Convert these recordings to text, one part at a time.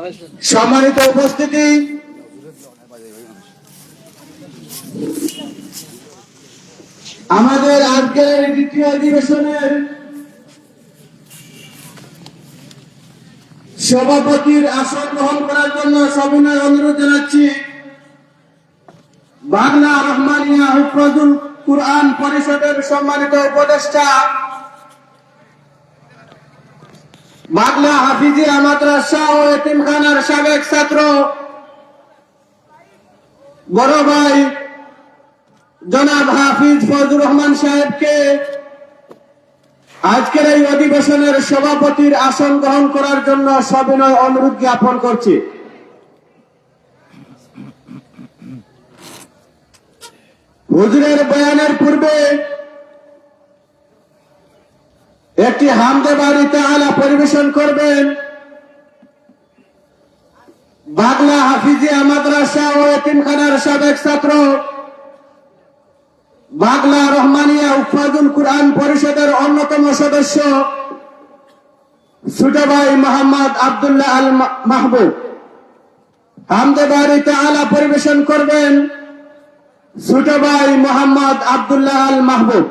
সম্মানিত উপস্থিতি, আমাদের আজকের দ্বিতীয় অধিবেশনের সভাপতির আসন গ্রহণ করার জন্য সবিনয় অনুরোধ জানাচ্ছি বাংলা রহমানিয়া হুফজুল কুরআন পরিষদের সম্মানিত উপদেষ্টা, বাংলা হাফিজিয়া মাদ্রাসা ও এতিমখানার সাবেক ছাত্র বড় ভাই জনাব হাফিজ ফজলুর রহমান সাহেবকে আজকের এই অধিবেশনের সভাপতির আসন গ্রহণ করার জন্য সবিনয় অনুরোধ জ্ঞাপন করছি। হুজুরের বয়ানের পূর্বে একটি হামদে বাড়ি তাআলা পরিবেশন করবেন বাংলা হাফিজিয়া মাদ্রাসা ও এতিমখানার সাবেক ছাত্র, বাংলা রহমানিয়া হুফজুল কুরআন পরিষদের অন্যতম সদস্য ছোট ভাই মোহাম্মদ আব্দুল্লাহ আল মাহবুব। হামদে বাড়ি তাআলা পরিবেশন করবেন ছোট ভাই মোহাম্মদ আব্দুল্লাহ আল মাহবুব।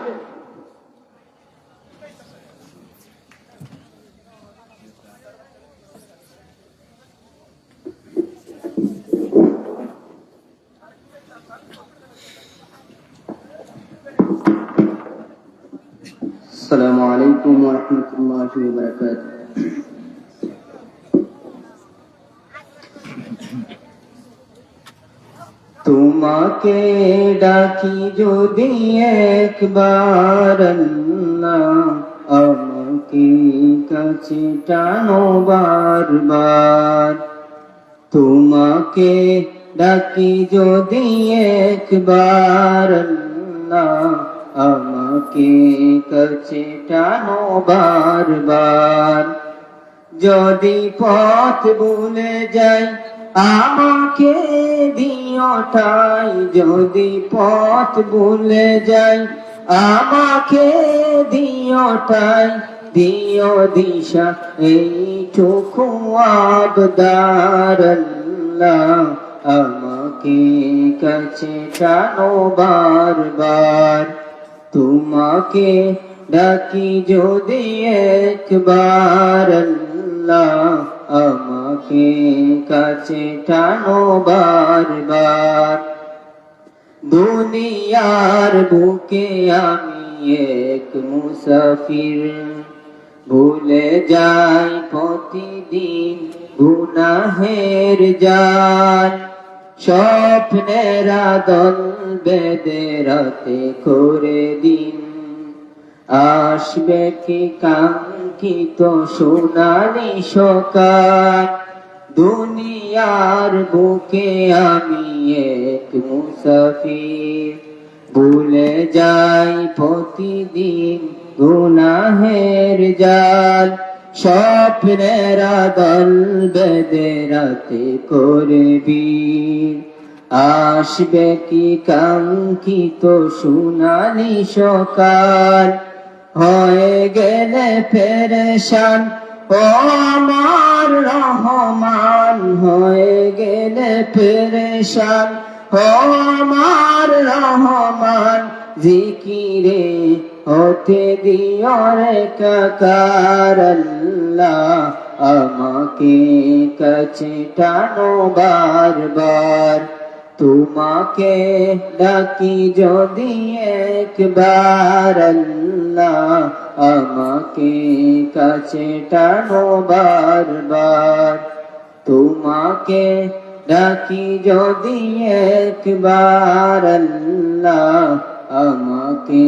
আসসালামু আলাইকুম ওয়া রাহমাতুল্লাহি ওয়া বারাকাতুহু। তোমাকে ডাকি যদি একবার আল্লাহ, আমাকে কাছে টানো বারবার। তোমাকে ডাকি যদি একবার আল্লাহ, আমাকে কাছে টানো বারবার। যদি পথ ভুলে যাই আমাকে দিও ঠাই, যদি পথ ভুলে যাই আমাকে দিও ঠাই, দিও দিশা এইটুকু আবদার আল্লাহ, আমাকে কাছে টানো বারবার। তোমাকে ডাকি যদি একবার আল্লাহ, আমাকে কাছে টানো বারবার। দুনিয়ার বুকে আমি এক মুসাফির, ভুলে যাই প্রতিদিন গুনাহের জাল। স্বপ্নের আদল বেঁধে রাতে করে দিন, আসবে কি কাঙ্ক্ষিত সোনালি সকাল। দুনিয়ার বুকে আমি এক মুসাফির, ভুলে যাই প্রতিদিন গুনাহের জাল। স্বপ্নের আদল বেঁধে রাতে করে বীর, আসবে কি কাঙ্ক্ষিত সোনালি সকাল। হয়ে গেলে পেরেশান ও আমার রহমান, হয়ে গেলে পেরেশান ও আমার রহমান। জিকিরে হতে দিও রে কাকার আল্লাহ, আমাকে কাছে টানো বারবার। তোমাকে ডাকি যদি একবার আল্লাহ, আমাকে কাছে টানো বারবার। তোমাকে ডাকি যদি একবার আল্লাহ, আমাকে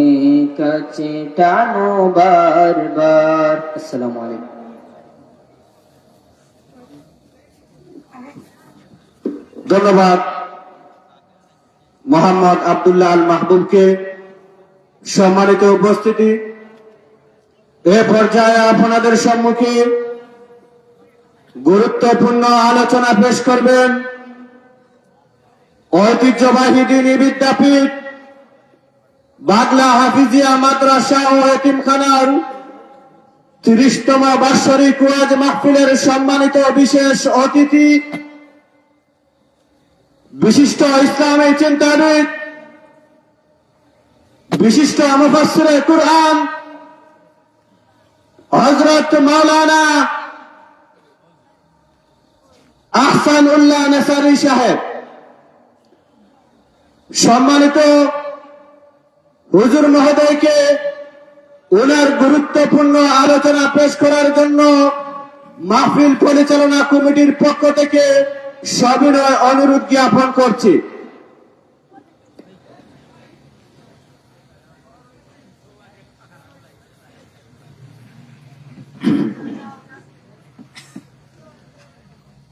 কাছে টানো বারবার। আসসালামু আলাইকুম। ধন্যবাদ মোহাম্মদ আব্দুল্লাহ আল মাহবুবকে। সম্মানিত উপস্থিতি, এ পর্যায়ে আপনাদের সম্মুখে গুরুত্বপূর্ণ আলোচনা পেশ করবেন ঐতিহ্যবাহী দ্বীনি বিদ্যাপীঠ বাংলা হাফিজিয়া মাদ্রাসা ও এতিমখানার 30তম বার্ষিক ওয়াজ মাহফিলের সম্মানিত বিশেষ অতিথি, বিশিষ্ট ইসলামী চিন্তাবিদ, বিশিষ্ট মুফাসসিরে কুরআন হযরত মাওলানা আহসানুল্লাহ নেসারী সাহেব, সম্মানিত হুজুর মহোদয়কে ওনার গুরুত্বপূর্ণ আলোচনা পেশ করার জন্য মাহফিল পরিচালনা কমিটির পক্ষ থেকে সবিনয় অনুরোধ জ্ঞাপন করছি।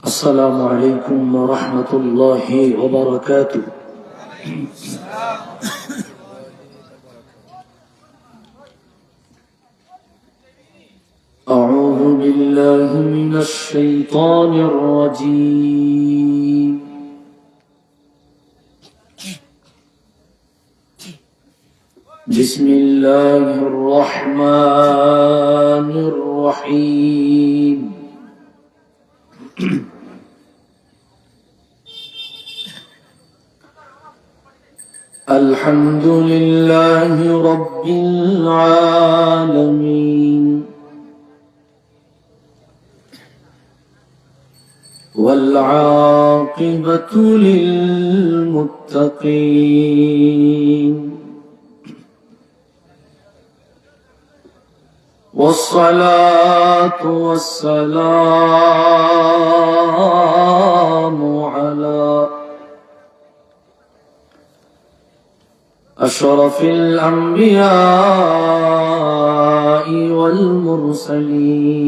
السلام عليكم ورحمة الله وبركاته. أعوذ بالله من الشيطان الرجيم. بسم الله الرحمن الرحيم. الحمد لله رب العالمين، والعاقبة للمتقين، والصلاة والسلام على أشرف الأنبياء والمرسلين،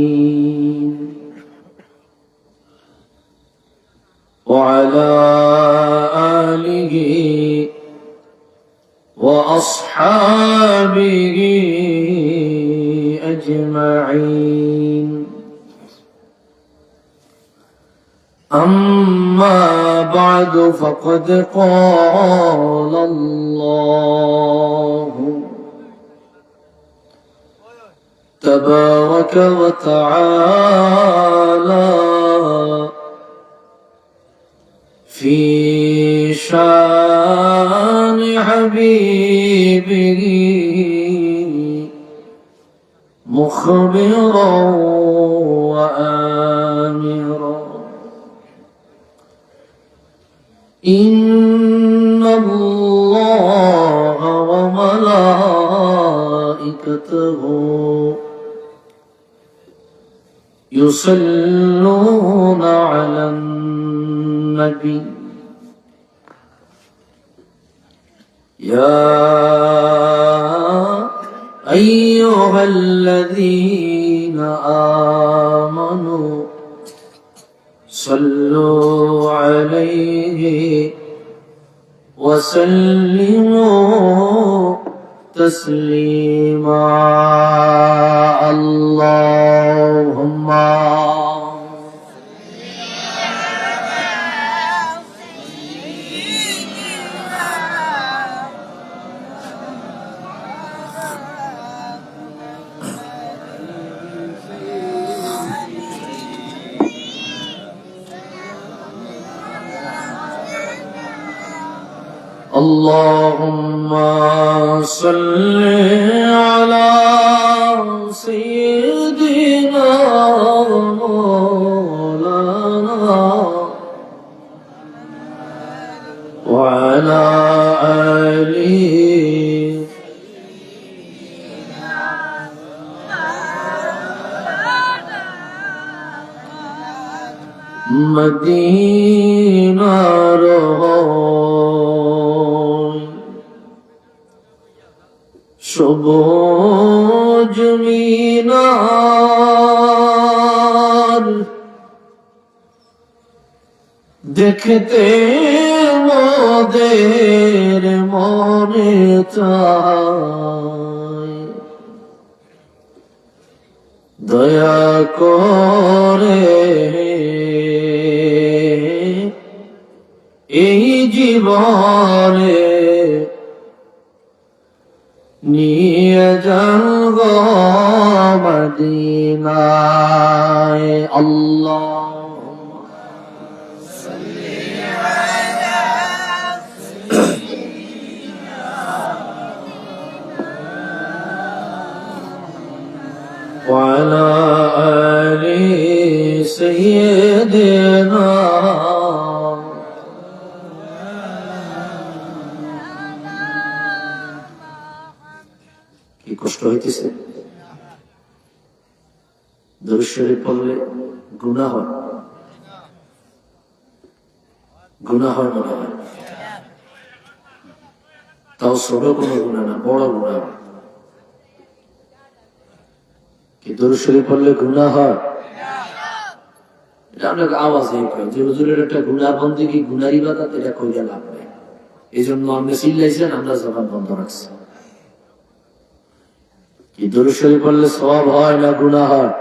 وعلى آله وأصحابه أجمعين. أما بعد، فقد قال الله تبارك وتعالى في شان حبيبه مخبرا وآمرا: إن الله وملائكته يصلون على النبي يا أيها الذين آمنوا صلوا عليه وسلموا تسليما. اللهم اللهم صل على سيدنا مولانا وعلى آله مدينة সবুজ মিনার দেখতে মোদের মনে চায়, দয়া করে এই জীবনে নিয়ে যান গো মদিনায় আল্লাহ وعلى آل سيدنا কি কষ্ট হইতেছে দরুদ শরীফ পড়লে গুনাহ হয় মনে হয় তাও ছোট কোনো গুনাহ না বড় গুনাহ হয় কি দরুদ শরীফ পড়লে গুনাহ হয় এটা অনেক আওয়াজ এই কয় যে হুজুরের একটা গুনাহ বন্দী কি গুনার ইবাদত এটা কইরা লাভ নেই এই জন্য আমরা চিল্লাইছেন আমরা জবান বন্ধ রাখছি কি দরুদ শরীফ পড়লে সওয়াব হয় না গুনাহ হয়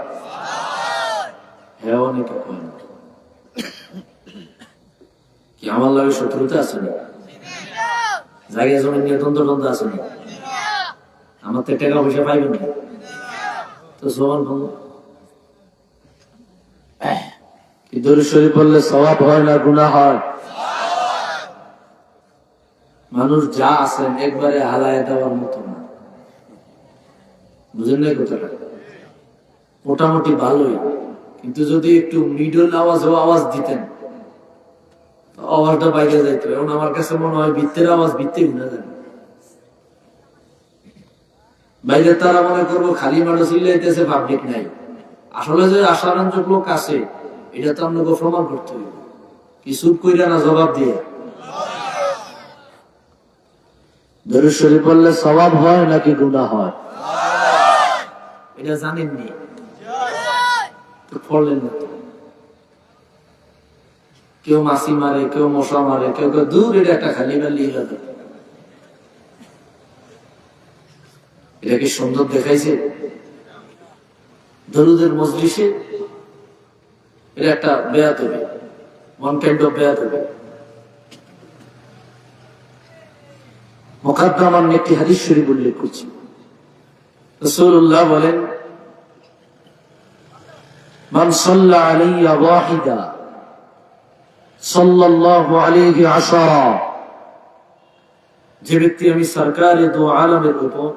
হ্যাঁ অনেকে কয় কি আমার লাগে শত্রুতা আছে না জায়গা জমি নিয়ে দ্বন্দ্ব আছে না আমার তো টাকা পয়সা পাইবেন না তো জবান বন্ধ কি দরুদ শরীফ পড়লে সওয়াব হয় না গুনাহ হয় মানুষ যা আছেন একবারে হালায় দেওয়ার মতো না বুঝেন না কথাটা মোটামুটি ভালোই কিন্তু যদি একটু মিডল আওয়াজ দিতেন আওয়াজটা বাইরে যাইতো এখন আমার কাছে মনে হয় বৃত্তের আওয়াজ বৃত্তেই না যায় বাইরে তারা মনে করবো খালি মানুষ চিল্লাইতেছে পাবলিক নাই আসলে যে আশারঞ্জক লোক আছে এটা তো আপনাকে প্রমাণ করতে হবে কি চুপ কইরা না জবাব দিয়ে দরুদ শরীফ পড়লে সওয়াব হয় নাকি গুনাহ হয় এটা জানেননি তো পড়লেন না তো কেউ মাছি মারে কেউ মশা মারে কেউ কেউ দূর এটা একটা খালি বালি এটা কি সুন্দর দেখাইছে দরুদের মজলিসে এটা একটা বেয়াত হবে ওয়ান কাইন্ড অফ বেয়াত হবে মুকাদ্দামান একটি হাদিস শরীফ উল্লেখ করছি রাসূলুল্লাহ বলেন মান সাল্লা আলাইয়া ওয়াহিদা সাল্লাল্লাহু আলাইহি আশারা যে ব্যক্তি আমি সরকারে দো আলমের উপর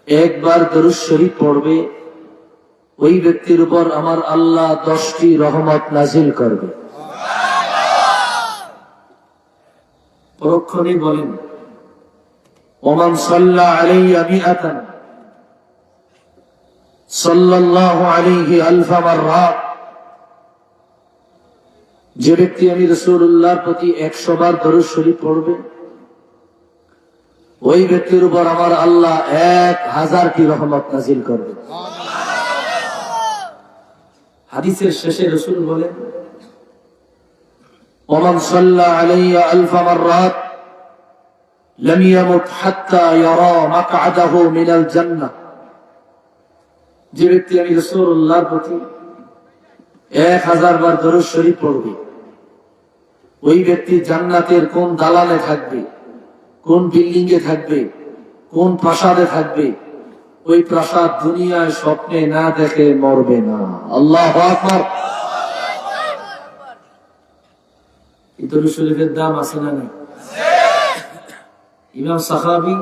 একবার দরুদ শরীফ পড়বে ওই ব্যক্তির উপর আমার আল্লাহ 10টি রহমত নাজিল করবে পরক্ষণে বলেন ওমান সাল্লা আলাইয়া মিআতান সাল্লাল্লাহু আলাইহি আলফা মাররা যে ব্যক্তি আমি রাসূলুল্লাহর প্রতি 100 বার দরুদ শরীফ পড়বে ওই ব্যক্তির উপর আমার আল্লাহ 1000টি রহমত নাজিল করবে হাদিসের শেষে রাসূল বলেন ওমান সাল্লা আলাইয়া আলফা মাররাত লাম ইয়ামুত হাত্তা ইয়ারা মাকআদাহু মিনাল জান্নাহ যে ব্যক্তি আমি রাসূলুল্লাহর প্রতি 1000 বার দরুদ শরীফ পড়বে ওই ব্যক্তি জান্নাতের কোন দালানে থাকবে কোন বিল্ডিং এ থাকবে কোন প্রাসাদে থাকবে ওই প্রাসাদ দুনিয়ায় স্বপ্নে না দেখে মরবে না আল্লাহু আকবার এই দরুদ শরীফের দাম আছে না নাই ইমাম সাখাবী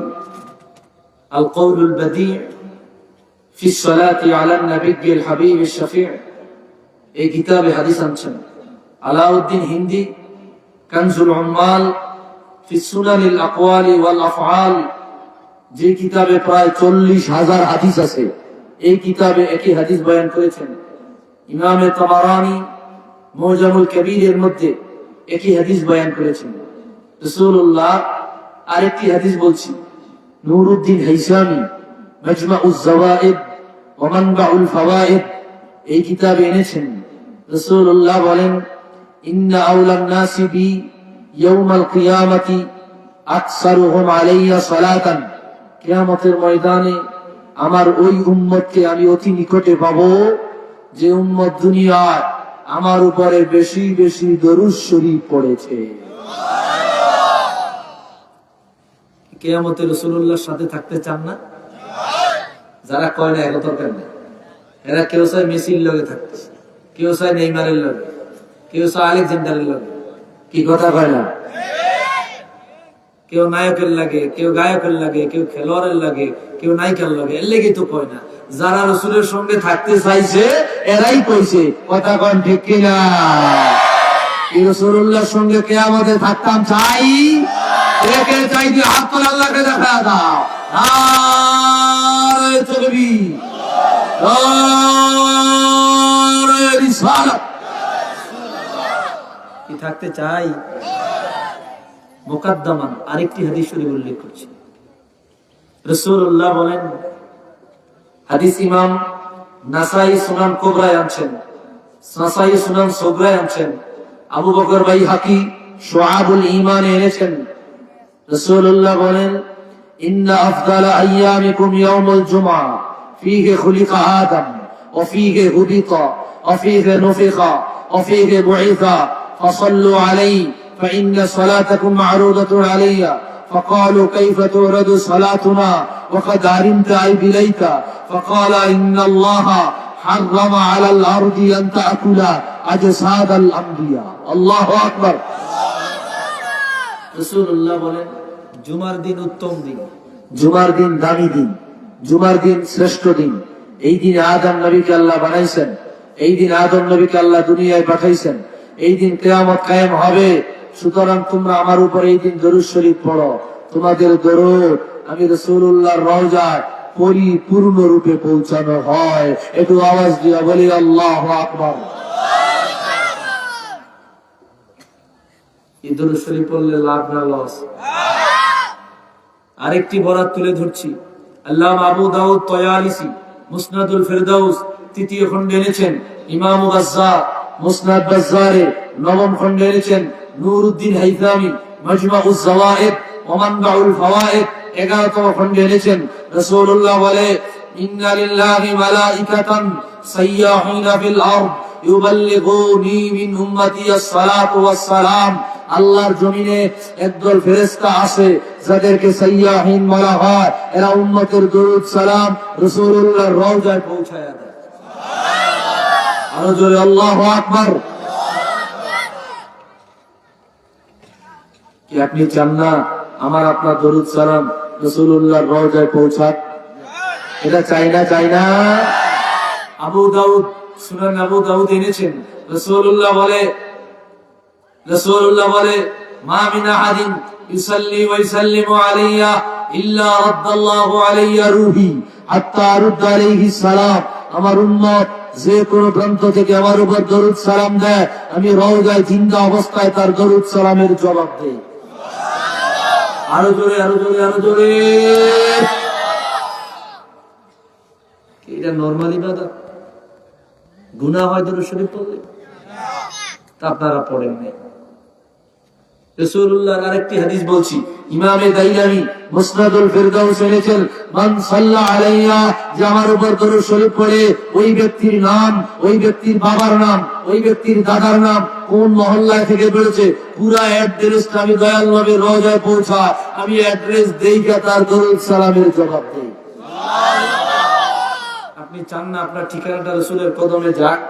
আল কওলুল বাদি' ফি সলাতি আলা নবী আল হাবিব আল শফিউ এই কিতাবে হাদিস আনছেন আলাউদ্দিন হিন্দি কানজুল উম্মাল ফি সুনানিল আকওয়ালি ওয়াল আফআল যে কিতাবে প্রায় 40,000 হাদিস আছে এই কিতাবে একই হাদিস বয়ান করেছেন ইমাম তাবারানী মুজামুল কবিরের মধ্যে একই হাদিস বয়ান করেছেন রাসূলুল্লাহ আরেকটি হাদিস বলছি নুরউদ্দিন হাইসামি মাজমাউজ জাওয়াইদ ওয়া মানবাউল ফাওয়াইদ এই কিতাবে এনেছেন রাসূলুল্লাহ বলেন ইন্না আওলান নাসি বি ইয়াউমাল কিয়ামতি আকসারুহুম আলাইয়া সালাতান কিয়ামতের ময়দানে আমার ওই উম্মতকে আমি অতি নিকটে পাবো যে উম্মত দুনিয়ায় আমার উপরে বেশি বেশি দরুদ শরীফ পড়েছে কিয়ামতে রাসূলুল্লাহর সাথে থাকতে চান না যারা কয় না এত দরকার নেই, এরা কেউ চায় মেসির লগে থাকতে, কেউ চায় নেইমারের লগে, কেউ চায় আলেকজান্ডারের লগে। কি কথা কয় না? কেউ নায়কের লাগে, কেউ গায়কের লাগে, কেউ খেলোয়াড়ের লাগে, কেউ নায়িকার লাগে, এর লেগে তো কয় না। যারা রসুলের সঙ্গে থাকতে চাইছে এরাই কইছে। কথা কন ঠিক কিনা? রাসূলুল্লাহর সঙ্গে কিয়ামতে থাকতাম চাই, একে চাই দিয়ে হাত তোলা, আল্লাহকে দেখা দাও। নারে তাকবীর, নারে রিসালাত। কি থাকতে চাই? মুকাদ্দামান আরেকটি হাদিস শরীফ উল্লেখ করছে, রাসূলুল্লাহ বলেন, হাদিস ইমাম নাসাই সুনান কুবরায় আনছেন, নাসাই সুনান সুগরায় আনছেন, আবু বকর বাইহাকি শুআবুল ঈমানে এনেছেন। রাসূলুল্লাহ বলেন, ইন্না আফদালা আইয়ামিকুম ইয়াউমুল জুমআ ফীহি খুলিকা আদম ওয়া ফীহি হুবিতা ওয়া ফীহি নুফিখা ওয়া ফীহি বুইসা ফাসাল্লু আলাইহি فإن صلاتكم معروضة علي فقالوا كيف تورد صلاتنا وقد علمت أي بليك فقال إن الله حرم على الأرض أن تأكل أجساد الأنبياء الله أكبر رسول الله বলেন, জুমার দিন উত্তম দিন, জুমার দিন দামি দিন, জুমার দিন শ্রেষ্ঠ দিন। এই দিন আদম নবীকে আল্লাহ বানাইছেন, এই দিন আদম নবীকে আল্লাহ দুনিয়ায় পাঠাইছেন, এই দিন কিয়ামত কায়েম হবে। সুতরাং তোমরা আমার উপর এই দিন দরুদ শরীফ পড়ো। তোমাদের দরুদ আমি রাসূলুল্লাহর রওজায় পরিপূর্ণ রূপে পৌঁছানো হয়। একটু আওয়াজ দিয়ে বলি আল্লাহু আকবার। এই দরুদ শরীফ পড়লে লাভ না লস? আরেকটি বরাত তুলে ধরছি, আল্লামা আবু দাউদ তয়ালিসি মুসনাদুল ফিরদাউস তৃতীয় খণ্ডে এনেছেন, ইমাম বাজ্জার মুসনাদ বাজ্জারে নবম খণ্ডে এনেছেন, নুরউদ্দিন হাইথামি মাজমাউজ যাওয়ায়েদ ওয়া মানবাউল ফাওয়ায়েদ 11তম খণ্ডে এনেছেন। রাসূলুল্লাহ বলে, ইন্না লিল্লাহি মালাইকাতান সাইয়াহিনা ফিল আরদ ইউবাল্লিগুনি মিন উম্মতি আস-সালাতু ওয়াস-সালাম। আল্লাহর জমিনে একদল ফেরেশতা আছে যাদেরকে সাইয়াহিন বলা হয়। এরা উম্মতের দরুদ সালাম রাসূলুল্লাহর রওজায় পৌঁছায় দেয়। আরো জোরে আল্লাহু আকবার। কি আপনি চান না আমার আপনার দরুদ সালাম রাসূলুল্লাহর রওজায় পৌঁছাক? এটা চাই না, চাই না? আবু দাউদ সুনান আবু দাউদ এনেছেন, রাসূলুল্লাহ বলে মা মিন আহাদিন ইউসাল্লি ওয়া ইউসাল্লিমু আলাইয়া ইল্লা রাদ্দাল্লাহু আলাইয়া রূহি হাত্তা আরুদ্দা আলাইহি সালাম। আমার উম্মত যে কোন প্রান্ত থেকে আমার উপর দরুদ সালাম দেয়, আমি রওজায় জিন্দা অবস্থায় তার দরুদ সালামের জবাব দেই। আরো জোরে, আরো জোরে, আরো জোরে। এটা নরমাল ইবাদত? গুনাহ হয় দরুদ শরীফ পড়লে? তা আপনারা পড়েন না। রাসূলুল্লাহর আরেকটি হাদিস বলছি, ইমামে দাইলামি মুসনাদুল ফিরদাউস এনেছেন, মান সাল্লা আলাইয়া, যে আমার উপর দরুদ শরীফ পড়ে, ওই ব্যক্তির নাম, ওই ব্যক্তির বাবার নাম, ওই ব্যক্তির দাদার নাম, কোন মহল্লায় থেকে বেড়েছে, পুরা অ্যাড্রেসটা আমি দয়াল নবীর রওজায় পৌঁছা, আমি অ্যাড্রেস দেইকা তার দরুদ সালামের জবাব দেই। আপনি চান না আপনার ঠিকানাটা রাসূলের কদমে যাক?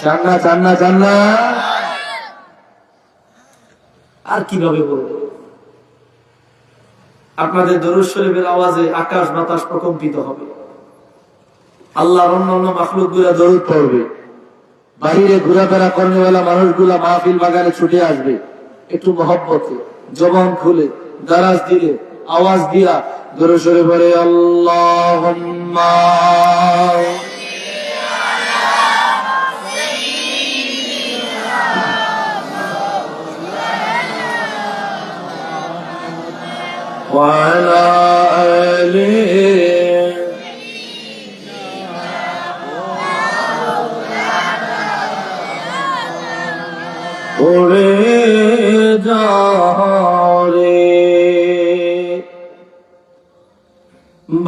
চান না, চান না, চান না? আর কিভাবে বলবো? আপনাদের দরুদ শরীফের আওয়াজে আকাশ বাতাস প্রকম্পিত হবে, আল্লাহর অন্যান্য মাখলুকগুলা দরুদ পড়বে, বাহিরে ঘোরাফেরা করেওয়ালা মানুষগুলা মাহফিল বাগানে ছুটে আসবে, একটু মহব্বতে জবান খুলে দারাজ দিলে আওয়াজ দিয়া দরুদ শরীফ পড়ে, আল্লাহুম্মা وعلى آله ওরে যারে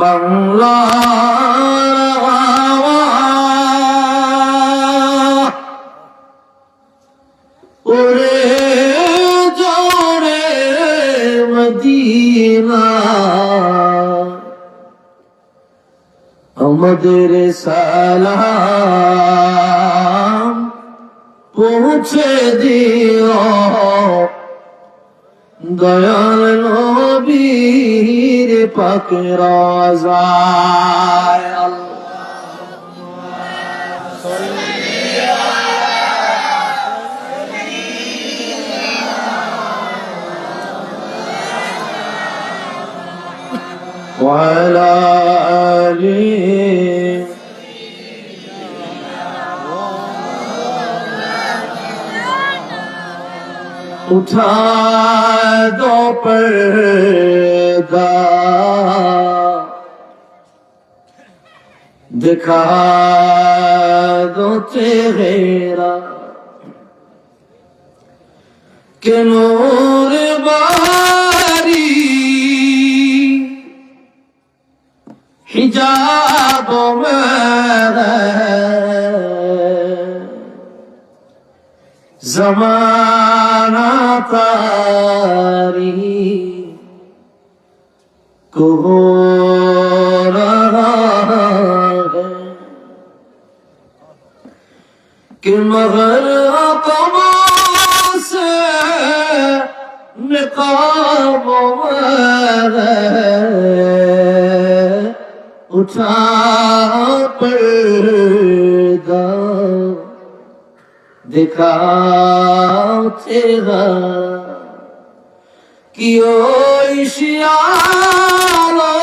বাংলার হাওয়া, ওরে যারে মদিনা আমাদের সালাম পৌঁছে দিও দয়াল নবীর পাক রওজায়। وعلى آله उठा दो पर्दा दिखा दो चेहरा के नूर बारी हिजाब में ज़माना तारी को हो रहा है कि मगर कमा से निकाब उठा पर्दा दिखाओ चेहरा कि इशियारो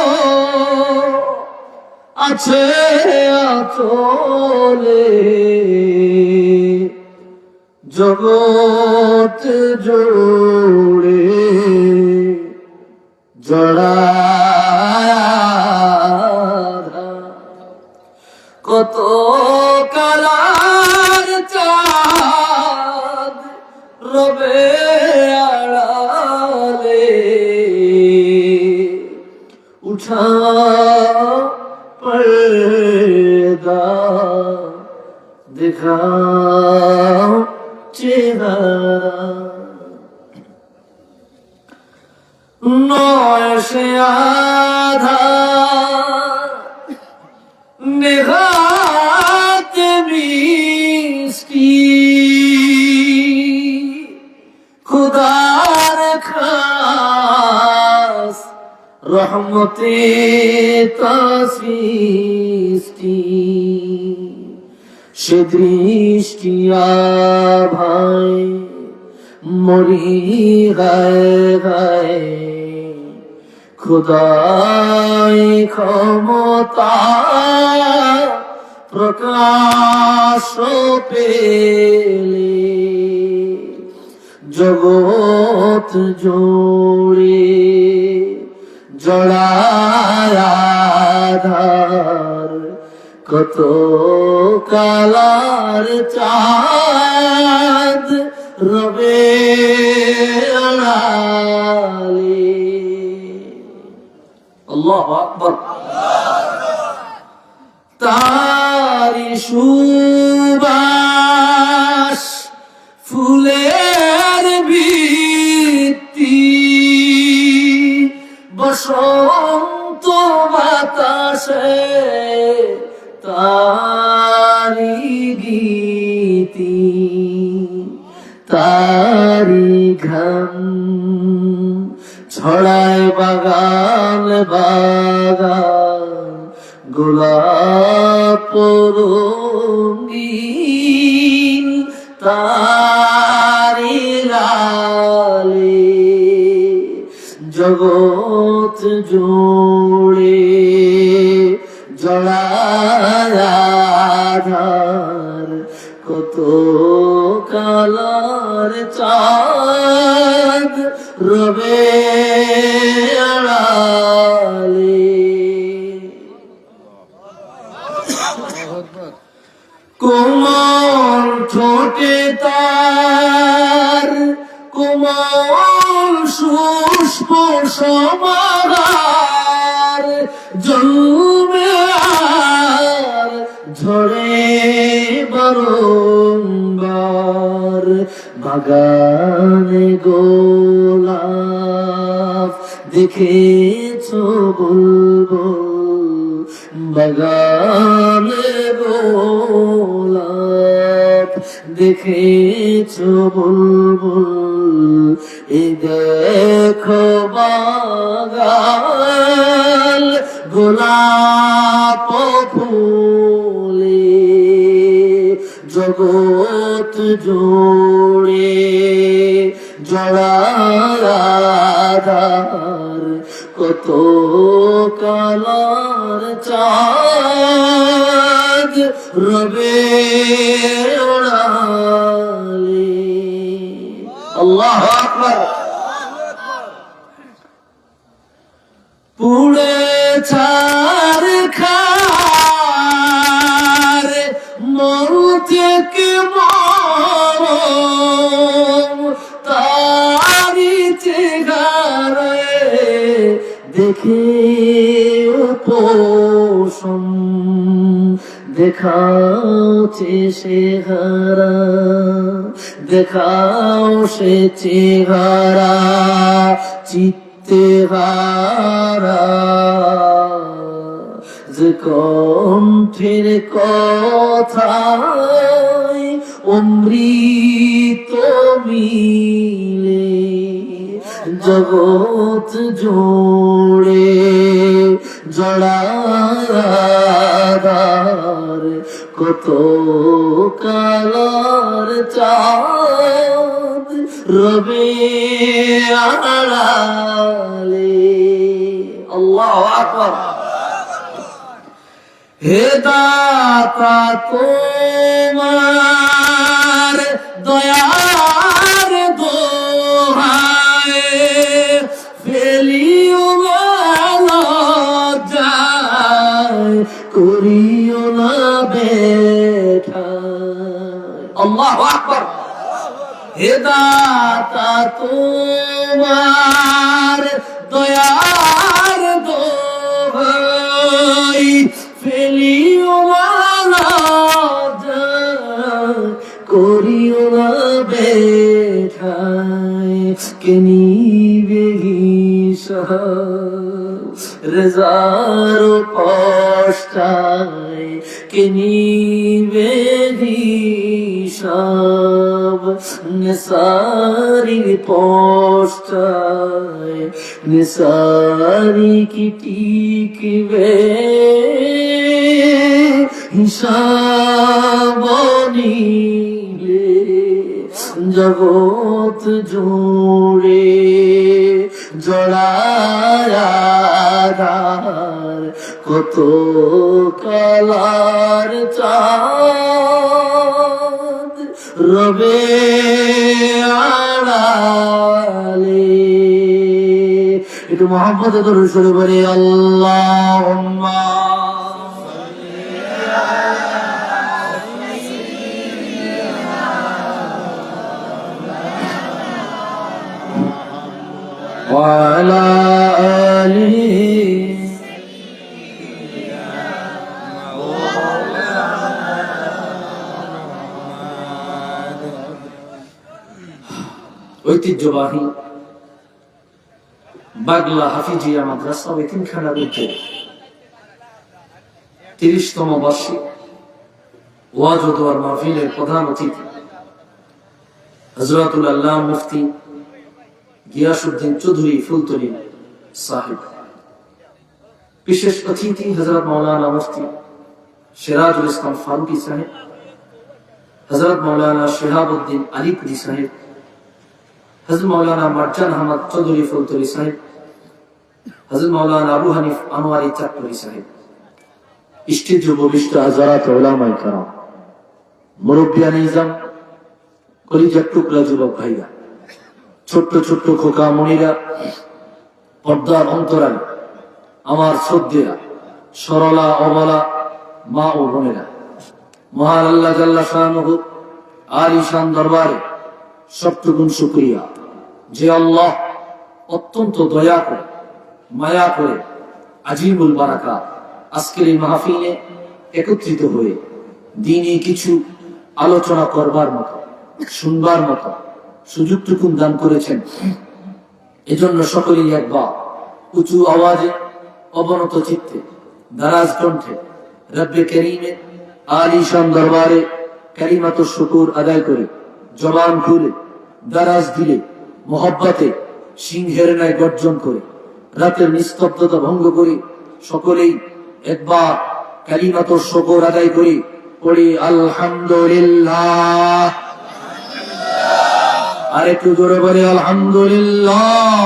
আছে আচলে জগৎ জোড়ে জড়ায়া কত কালার চাঁদ রবে আড়ালে উঠা पर्दा दिखाओ चेहरा नौ से आधा निगात मिस्की खुदार खास रहमते तासृष्टि সে দৃষ্টিয়া ভাই মরি গায়ে গায়ে খুদাই ক্ষমতা প্রকাশ পেলে জগৎ জোড়ে জড়ায়া ধার কত কালার চাঁদ রবে আড়ালে আল্লাহু আকবার তারি সুবাস ফুলের ভিত্তি বসন্ত বাতাসে তারি গীতি তারি ঘাম ছড়ায় বাগান বাগান গোলাপ রঙিন তারি লালে জগৎ জোড়ে জড়ায়া ধার কত কালার চাঁদ রবে আড়ালে কোমল ঠোঁটে তার কোমল সুষ্প সমাহার জন্মে আর ঝরে বারংবার বাগানে গোলাপ দেখেছ বুলবুল বাগানে গোলাপ দেখেছো বুলবুল, এই দেখো বাগান গোলাপ ফুলে, জগৎ জোড়ে জড়াধার, কত কালার চাঁদ রবে ওড়ালে। আল্লাহু আকবার। পুড়ে ছার খার মন থেকে মরম, তারি চেহারে দেখে পোষম, দেখাও চেহারা, দেখাও সে চেহারা চিত্তে হারা, যে কণ্ঠের কথায় অমৃত মিলে, জগৎ জোড়ে জড়াধার, কত কালার চাঁদ রবে আড়ালে। আল্লাহু আকবার। হে দাতা তোমার দয়ার দোহায়, ফেলিও লজ্জায়, করিও না বেঠায়। আল্লাহু আকবার। হে দাতা তোমার দয়ার দোহাই, ফেলিও না লজ্জায়, করিও না বেঠায়, কে নিবে হিসাব রেজার পশ্চায়, কে নিবে হিসাব নিসারির পশ্চায়, নিসারি কি টিকবে হিসাব নিলে, জগৎ জোড়ে জড়াধার, কত কালার চাঁদ রবে আড়ালে। একটু মোহাম্মদ দরুদ শরীফ পড়ে আল্লাহুম্মা ওয়া আলা আলিহি। ঐতিহ্যবাহী বাগলা হাফিজিয়া মাদ্রাসা ও এতিমখানার উদ্যোগে 30তম বার্ষিক ওয়াজ ও দোয়ার মাহফিলের প্রধান অতিথি হযরতুল আল্লামা মুফতি গিয়াসউদ্দিন চৌধুরী ফুলতলী সাহেব, বিশেষ অতিথি হযরত মাওলানা মুফতি সিরাজুল ইসলাম ফারুকী সাহেব, হযরত মাওলানা শিহাবউদ্দিন আলীপুরি সাহেব, হযরত মাওলানা মারজান আহমদ চৌধুরী ফুলতলী সাহেব, হযরত মাওলানা আবু হানিফ আনোয়ারি চাটপুরি সাহেব, ইষ্টিজ্য ভবিষ্ঠ হাজারাত উলামায়ে কেরাম, মুরব্বিয়ানে ইজাম, কলিজার টুকরা যুবক ভাইরা, ছোট্ট ছোট্ট খোকা মনিরা, পর্দার অন্তরাল আমার শ্রদ্ধেয়া সরলা অবলা মা ও বোনেরা, মহান আল্লাহ জাল্লা শানুহু আলিশান দরবারে সবটুকুন শুকরিয়া যে আল্লাহ অত্যন্ত দয়া করে মায়া করে আজিমুল বারাকাত আজকের এই মাহফিলে একত্রিত হয়ে দ্বীনি কিছু আলোচনা করবার মতো শুনবার মতো সুযোগটুকুন দান করেছেন। এজন্য সকলেই একবার উঁচু আওয়াজে অবনত চিত্তে দারাজ কণ্ঠে রব্বে করিমের আলিশান দরবারে কালিমাত শুকুর আদায় করে জবান খুলে দারাজ দিলে মোহব্বতে সিংহের ন্যায় গর্জন করে রাতের নিস্তব্ধতা ভঙ্গ করে সকলেই একবার কালিমাত শুকুর আদায় করে পড়ি আলহামদুলিল্লাহ। আর একটু জোরে বলে আলহামদুলিল্লাহ।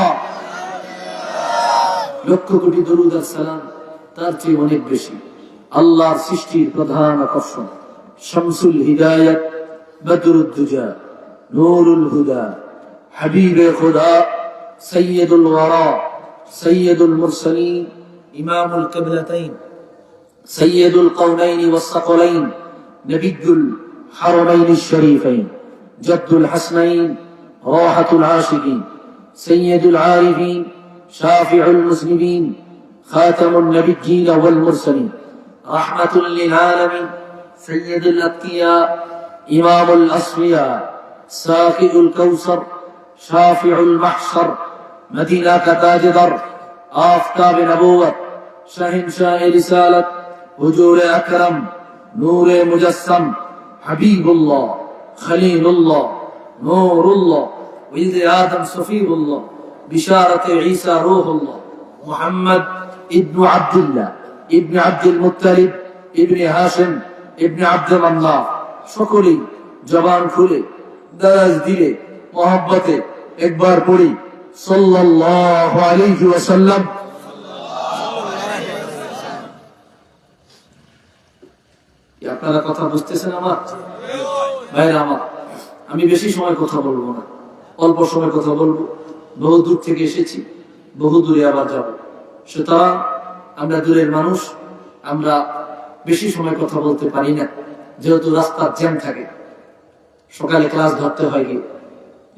লক্ষ কোটি দরুদ আর সালাম তার চেয়ে অনেক বেশি। আল্লাহর সৃষ্টির প্রধান আকর্ষণ, শামসুল হিদায়াত, বদরুদ দুজা, নূরুল হুদা, হাবিবে খুদা, সৈয়দুল ওয়ারা, সৈয়দুল মুরসালিন, ইমামুল কিবলাতাইন, সৈয়দুল কওনাইন ওয়াস সাকলাইন, নবিয়ুল হারামাইন শরীফাইন, জাদ্দুল হাসনাইন, রাহাতুল আশিকিন, সৈয়দুল আরিফিন, শাফিউল মুসলিমিন, খাতামুন নবিয়্যিন ওয়াল মুরসালিন, রাহমাতুল লিল আলামিন, সৈয়দুল আতকিয়া, ইমামুল আসফিয়া, সাকিউল কাউসার, শাফিউল মাহশর, মদিনা কা তাজদার, আফতাব নবুওয়াত, শাহিনশাহ রিসালাত, হুজুর আকরাম, নূরে মুজাসসাম, হাবিবুল্লাহ, খলিলুল্লাহ, নূরুল্লাহ, ওয়াইদ আদম সফিউল্লাহ, বিশারাত ঈসা রূহুল্লাহ, মুহাম্মদ ইবনে আব্দুল্লাহ ইবনে আব্দুল মুত্তালিব ইবনে হাশিম ইবনে আব্দ মান্নাফ। সকলেই জবান খুলে দারাজ দিলে মোহব্বতে একবার পড়ি সাল্লাল্লাহু আলাইহি ওয়াসাল্লাম। আপনারা কথা বুঝতেছেন আমার ভাইরা আমার? আমি বেশি সময় কথা বলবো না, অল্প সময় কথা বলবো। বহু দূর থেকে এসেছি, বহু দূরে আবার যাব। সুতরাং আমরা দূরের মানুষ, আমরা বেশি সময় কথা বলতে পারি না, যেহেতু রাস্তার জ্যাম থাকে, সকালে ক্লাস ধরতে হয় গিয়ে।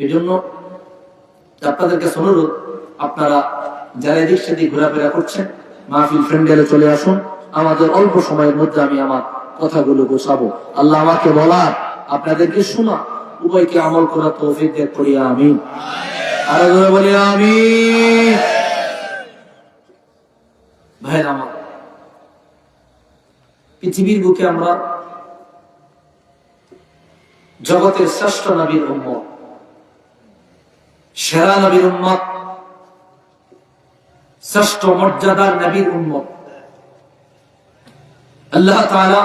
এই জন্য আপনাদেরকে অনুরোধ, আপনারা যারা এদিক সেদিক ঘোরাফেরা করছেন, মাহফিল ফ্রেন্ডেলে চলে আসুন। আমাদের অল্প সময়ের মধ্যে আমি আমার কথাগুলো গোছাবো। আল্লাহ আমাকে বলার, আপনাদেরকে শোনা, উভয়কে আমল করার তৌফিক দান করি, আমিন। আরো জোরে বলি আমিন। ভাইরা আমার, পৃথিবীর বুকে আমরা জগতের শ্রেষ্ঠ নবীর উম্মত, সেরা নবীর উম্মত, শ্রেষ্ঠ মর্যাদার নবীর উম্মত। আল্লাহ তাআলা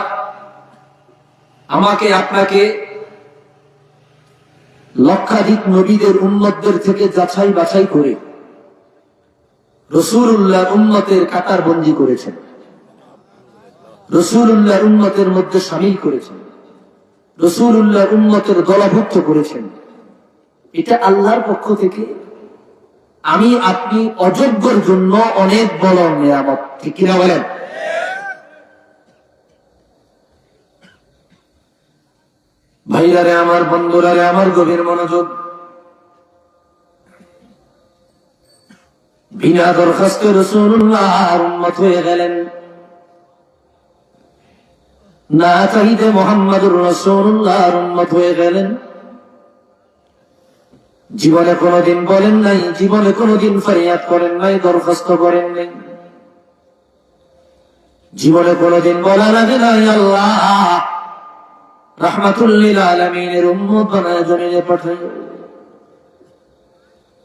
আমাকে আপনাকে লক্ষাধিক নবীদের উম্মতদের থেকে যাচাই বাছাই করে রাসূলুল্লাহ উম্মতের কাতার বন্দী করেছেন, রাসূলুল্লাহ উম্মতের মধ্যে শামিল করেছেন, রাসূলুল্লাহ উম্মতের দলভুক্ত করেছেন। এটা আল্লাহর পক্ষ থেকে আমি আপনি অযোগ্যর জন্য অনেক বড় নিয়ামত, ঠিক কিনা বলেন? ভাইয়ারে আমার, বন্ধুরারে আমার, গভীর মনোযোগ। বিনা দরখাস্তে রাসূলুল্লাহর উম্মত হয়ে গেলেন, না চাইতে মুহাম্মদুর রাসূলুল্লাহর উম্মত হয়ে গেলেন। জীবনে কোনোদিন বলেন নাই, জীবনে কোনোদিন ফরিয়াদ করেন নাই, দরখাস্ত করেন নাই। জীবনে কোনোদিন বলা লাগে নাই আল্লাহ রাহমাতুল লিল আলামিনের উম্মত বানায় জমিনে পাঠাই।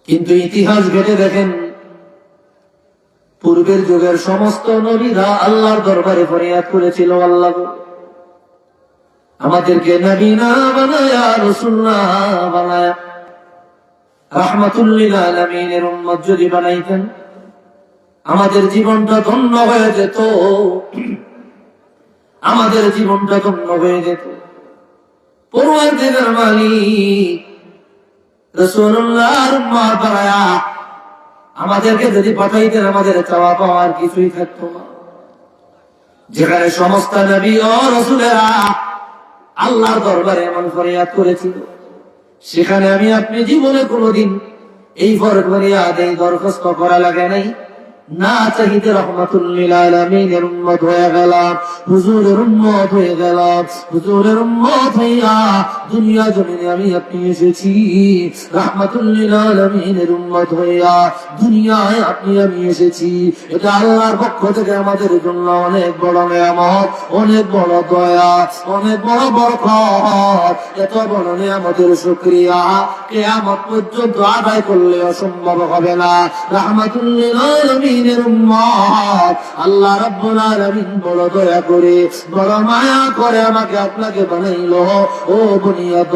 কিন্তু ইতিহাস ঘেটে দেখেন, পূর্বের যুগের সমস্ত নবীরা আল্লাহর দরবারে ফরিয়াদ করেছিল, আল্লাহ আমাদেরকে নবী না বানায়া, রাসূল না বানায়া, রাহমাতুল লিল আলামিনের উম্মত যদি বানাইতেন, আমাদের জীবনটা ধন্য হয়ে যেত, আমাদের জীবনটা ধন্য হয়ে যেত। পরওয়ারদিগার মালিক রাসূলুল্লাহর উম্মত বানায়া আমাদেরকে যদি পাঠাইতেন, আমাদের চাওয়া পাওয়ার কিছুই থাকতো না। যেখানে সমস্ত নবী ও রাসূলেরা আল্লাহর দরবারে এমন ফরিয়াদ করেছিল, সেখানে আমি আপনি জীবনে কোনোদিন এই ফরিয়াদ, এই দরখাস্ত করা লাগে নাই, না চাহিদে রহমাতুল লিল আলামিনের উম্মত হয়ে গেলাম, হুজুরের উম্মত হয়ে গেলাম। হুজুরের উম্মত হইয়া দুনিয়া জমিনে আমি আপনি এসেছি, রহমাতুল লিল আলামিনের উম্মত হইয়া দুনিয়ায় আপনি আমি এসেছি। এটা আল্লাহর পক্ষ থেকে আমাদের জন্য অনেক বড় নিয়ামত, অনেক বড় দয়া, অনেক বড় বরকত। এত বড় নিয়ামতের শুকরিয়া কিয়ামত পর্যন্ত আদায় করলে অসম্ভব হবে না। রাহমাতুল লিল আলামিনের উম্মত, আল্লাহ রাব্বুল আলামিন বড় দয়া করে, বড় মায়া করে আমাকে আপনাকে বানাইলো। ও বুনিয়াদ,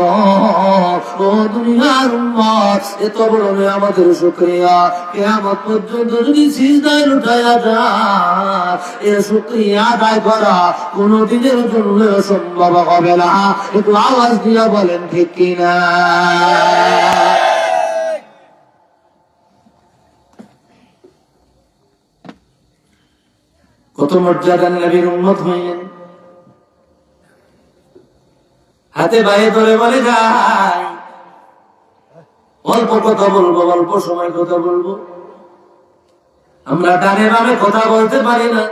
ও দুনিয়ার উম্মত, এত বড় নিয়ামতের শুকরিয়া কিয়ামত পর্যন্ত যদি সিজদায় লুটায়া যায়, এ শুকরিয়া আদায় করা কোনদিনের জন্য সম্ভব হবে না। একটু আওয়াজ দিয়া বলেন ঠিক কিনা? কত মর্যাদার নবীর উম্মত হইলেন। হাতে বায়ে ধরে বলে যাই, অল্প কথা বলবো, অল্প সময় কথা বলবো। আমরা ডানে বামে কথা বলতে পারি না,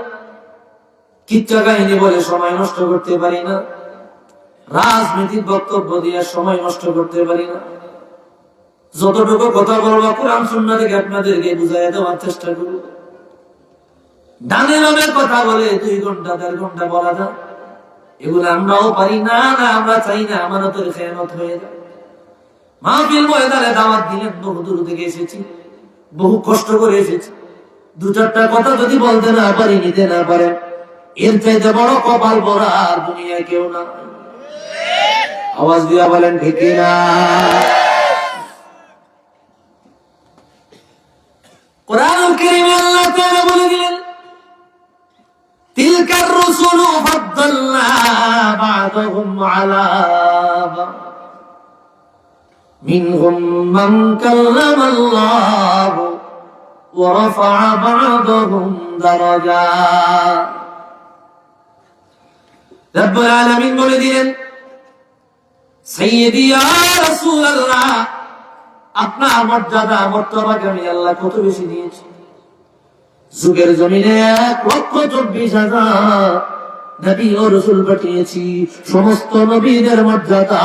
কিচ্ছা কাহিনী বলে সময় নষ্ট করতে পারি না, রাজনৈতিক বক্তব্য দিয়ে সময় নষ্ট করতে পারি না। যতটুকু কথা বলবো কোরআন সুন্নাহ থেকে আপনাদেরকে বুঝাইয়া দেওয়ার চেষ্টা করব। ডানে বামে কথা বলে 2 ঘন্টা 4 ঘন্টা বলা যায়, এগুলো আমরাও পারি না। না, আমরা চাই না আমানতের খেয়ানত হয়ে যায়। মাহফিল ময়দানে দাওয়াত দিলেন, বহু দূর থেকে এসেছি, বহু কষ্ট করে এসেছি। 2-4টা কথা যদি বলতে না পারি, নিতে না পারেন, এর চাইতে বড় কপাল ভরা আর দুনিয়ায় কেউ না। আওয়াজ দিয়া বলেন ঠিক না? কোরআনুল কারীমে আল্লাহ তাআলা বলে দিলেন, তিলকার রুসুলু ফাদ্দালনা বা'দাহুম আলা বা'দ মিনহুম মান কাল্লামাল্লাহু ওয়া রাফা'a বা'দাহুম দারাজাত। রব্বুল আলামিন বলে দিলেন, সাইয়্যিদি ইয়া রাসূলুল্লাহ, আপনার মর্যাদা মর্তবাকে আমি আল্লাহ কত বেশি দিয়েছি। যুগের জমিনে 1,24,000 নবী ও রাসূল পাঠিয়েছি। সমস্ত নবীদের মর্যাদা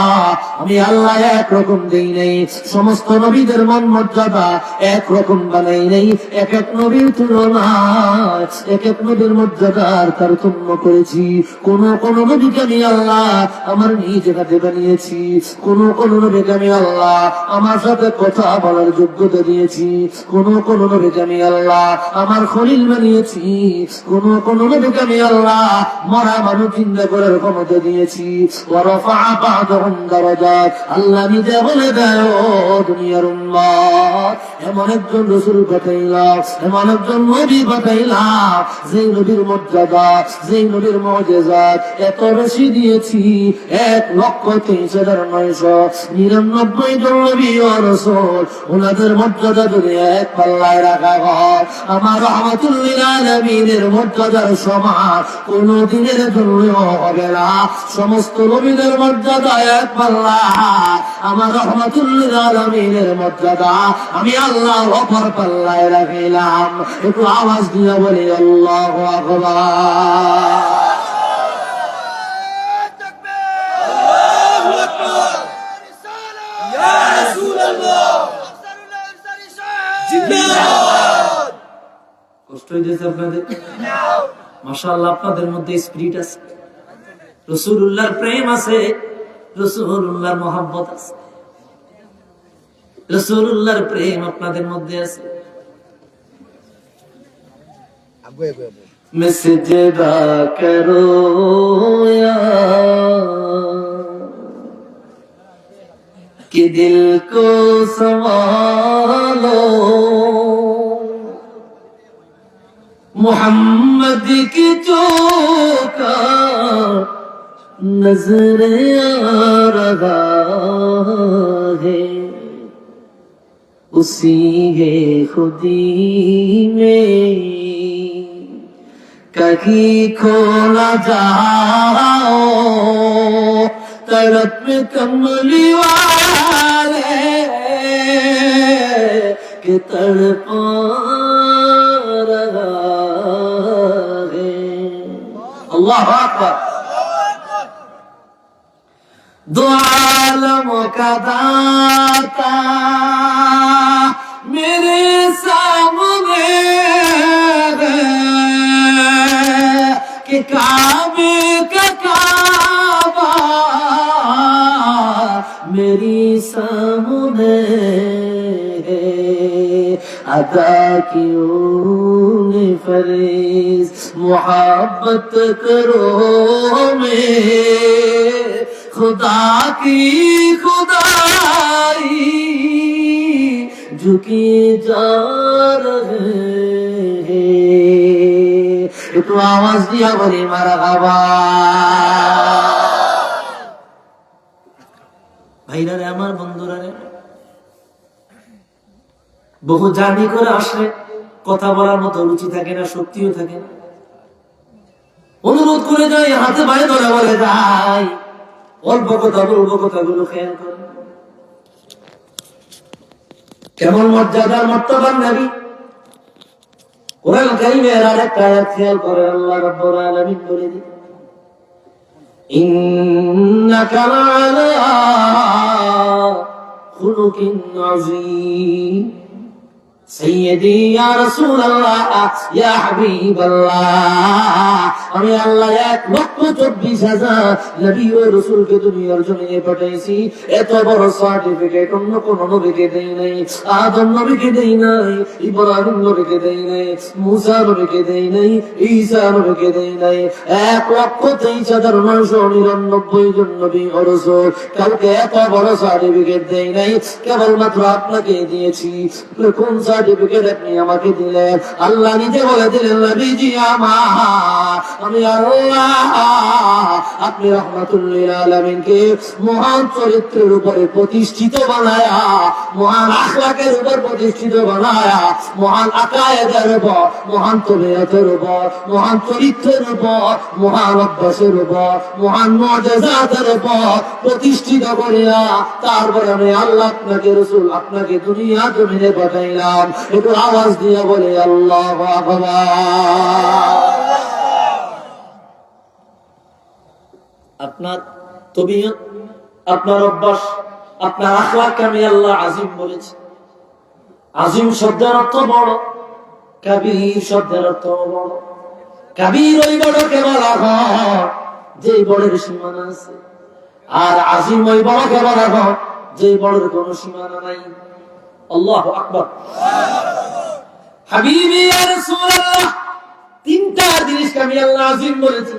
আমি আল্লাহ একরকম দেই নাই, সমস্ত নবীদের মান মর্যাদা একরকম বানাই নাই। এক এক নবীর তুলনায় এক এক নবীর মর্যাদার তারতম্য করেছি। কোন কোন নবীকে আমি আল্লাহ আমার নিজ হাতে বানিয়েছি, কোন কোন নবীকে আমি আল্লাহ আমার সাথে কথা বলার যোগ্যতা দিয়েছি, কোন কোন নবীকে আমি আল্লাহ আমার খলিল বানিয়েছি, কোন কোন নবীকে আমি আল্লাহ মরা মানুষ চিন্তা করার ক্ষমতা দিয়েছি। ওয়া রাফা'a বা'দাহুম দারাজাত, আল্লাহ নিজে বলে দেয়, ও দুনিয়ার উম্মত, এমন একজন রাসূল পাঠাইলাম, এমন একজন নবী পাঠাইলাম, যেই নবীর মর্যাদা, যেই নবীর মুজিজাত এত বেশি দিয়েছি। 1,23,999 জন নবী ও রাসূল, ওনাদের মর্যাদা যদি এক পাল্লায় রাখা হয়, আমার রাহমাতুল লিল আলামিনের মর্যাদার সমান কোন দিনের জন্য হবে না। সমস্ত নবীদের মর্যাদা এক পাল্লা, আমার রাহমাতুল লিল আলামিনের মর্যাদা আমি আল্লাহ অপর পাল্লায় রাখিলাম। একটু আওয়াজ দিয়ে বলি আল্লাহু আকবার। কষ্ট হয়েছে আপনাদের? মাশাআল্লাহ, আপনাদের মধ্যে স্পিরিট আছে, রাসূলুল্লাহর প্রেম আছে, রাসূলুল্লাহর মহব্বত আছে, রাসূলুল্লাহর প্রেম আপনাদের মধ্যে আছে। মেসেজদা করো कि दिल को संभालो, मोहम्मद की जो का नजर आ रहा है, उसी है खुदी में कहीं खोला जाओ, तड़प कमली वाले के तड़पा আল্লাহু আকবার। दो आलमों का दाता मेरे सामने है कि काबे का काबा मेरी सामने है अदा क्यों फरीज मोहब्बत करो में खुदा की खुदाई झुकी जा रहे हैं। একটু আওয়াজ দিয়া বলি মারহাবা। ভাইরা রে, আমার বন্ধুরা রে, বহু জার্নি করে আসলে কথা বলার মতো রুচি থাকে না, শক্তিও থাকে না। অনুরোধ করে যাই, হাতে পায়ে ধরে বলে যাই, অল্প কথা বলবো, কথাগুলো খেয়াল করে। কেমন মর্যাদার মর্তবার নবী, কোরআন কারীমের আরেকটা আয়াত খেয়াল করে আল্লাহ রাব্বুল আলামিন বলে দিন, ইন্নাকা লাআলা খুলুকিন আযীম। সৈয়দি ইয়া রাসূলুল্লাহ ইয়া হাবিবাল্লাহ, আমি আল্লাহ 1,24,000 নবী ও রাসূলকে দুনিয়ার জমিনে পাঠাইছি। এত বড় সার্টিফিকেট অন্য কোন নবীকে দেই নাই। আদম নবীকে দেই নাই, ইব্রাহিম নবীকে দেই নাই, মুসা নবীকে দেই নাই, ঈসা নবীকে দেই নাই। 1,23,999 জন নবী ও রাসূল, কাউকে এত বড় সার্টিফিকেট দেই নাই, কেবলমাত্র আপনাকে দিয়েছি। কোন সার্টিফিকেট আপনি আমাকে দিলেন? আল্লাহ নিজে বলে দিলেন, নবীজি আমার, আমি আল্লাহ আপনি রাহমাতুল লিল আলামিনকে মহান চরিত্রের উপরে প্রতিষ্ঠিত বানায়া, মহান আখলাকের উপর প্রতিষ্ঠিত বানায়া, মহান আকায়েদের উপর, মহান তবিয়তের উপর, মহান চরিত্রের উপর, মহান অভ্যাসের উপর, মহান মুআজিজাতের উপর প্রতিষ্ঠিত করিয়া তারপরে আমি আল্লাহ আপনাকে রাসূল আপনাকে দুনিয়া জমিনে পাঠাইলাম। একটু আওয়াজ দিয়ে বলে আল্লাহু আকবার। আপনার তবিয়ত, আপনার অভ্যাস, আপনার আখলাককে আমি আল্লাহ আজিম বলেছি। আজিম শব্দের অর্থ বড়, কাবীর শব্দের অর্থ বড়। কাবীর ওই বড়কে বলা হয় যে বড়ের সীমানা আছে, আর আজিম ওই বড়কে বলা হয় যে বড়ের কোনো সীমানা নাই। আল্লাহু আকবার। হাবিবি ইয়া রাসূলুল্লাহ, তিনটা জিনিসকে আমি আল্লাহ আজিম বলেছি।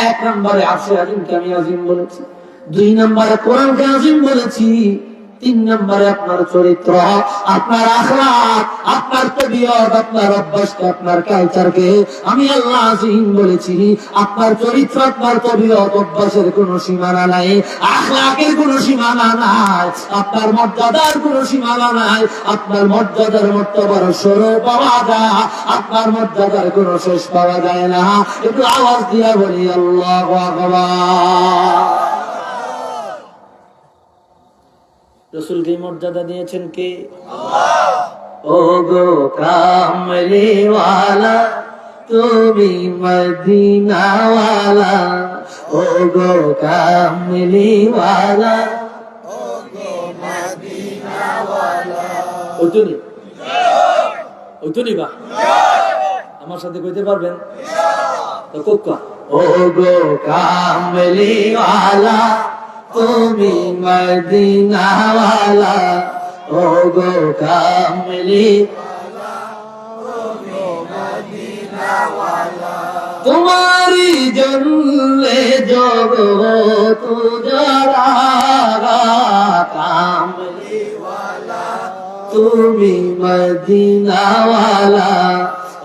এক নম্বরে আরশে আজিমকে আমি আজিম বলেছি, 2 নম্বরে কোরআনকে আজিম বলেছি, 3 নম্বরে আপনার চরিত্র, আপনার আখলাক, আপনার তবিয়ত, আপনার অভ্যাসকে, আপনার কালচারকে আমি আল্লাহ আজিম বলেছি। আপনার চরিত্র, আপনার তবিয়ত, অভ্যাসের কোনো সীমানা নাই, আখলাকের কোনো সীমানা নাই, আপনার মর্যাদার কোনো সীমানা নাই। আপনার মর্যাদার মর্তবার শুরু পাওয়া যায়, আপনার মর্যাদার কোনো শেষ পাওয়া যায় না। একটু আওয়াজ দিয়া বলি আল্লাহু আকবার। রাসূলকে মর্যাদা দিয়েছেন কে? আল্লাহ। ও গো কামলি ওয়ালা, তুমি মদিনা ওয়ালা, ও গো কামলি ওয়ালা, ও গো মদিনা ওয়ালা। ওইটুনি ওইটুনি বা আমার সাথে কইতে পারবেন? তো কোক্কা, ও গো কামলি ওয়ালা, তুমি মদিনা ওয়ালা, ও গো কামলি ওয়ালা, ও গো মদিনা ওয়ালা। তোমারি জন্যে জগৎ উজাড়া, কামলি ওয়ালা, তুমি মদিনা ওয়ালা,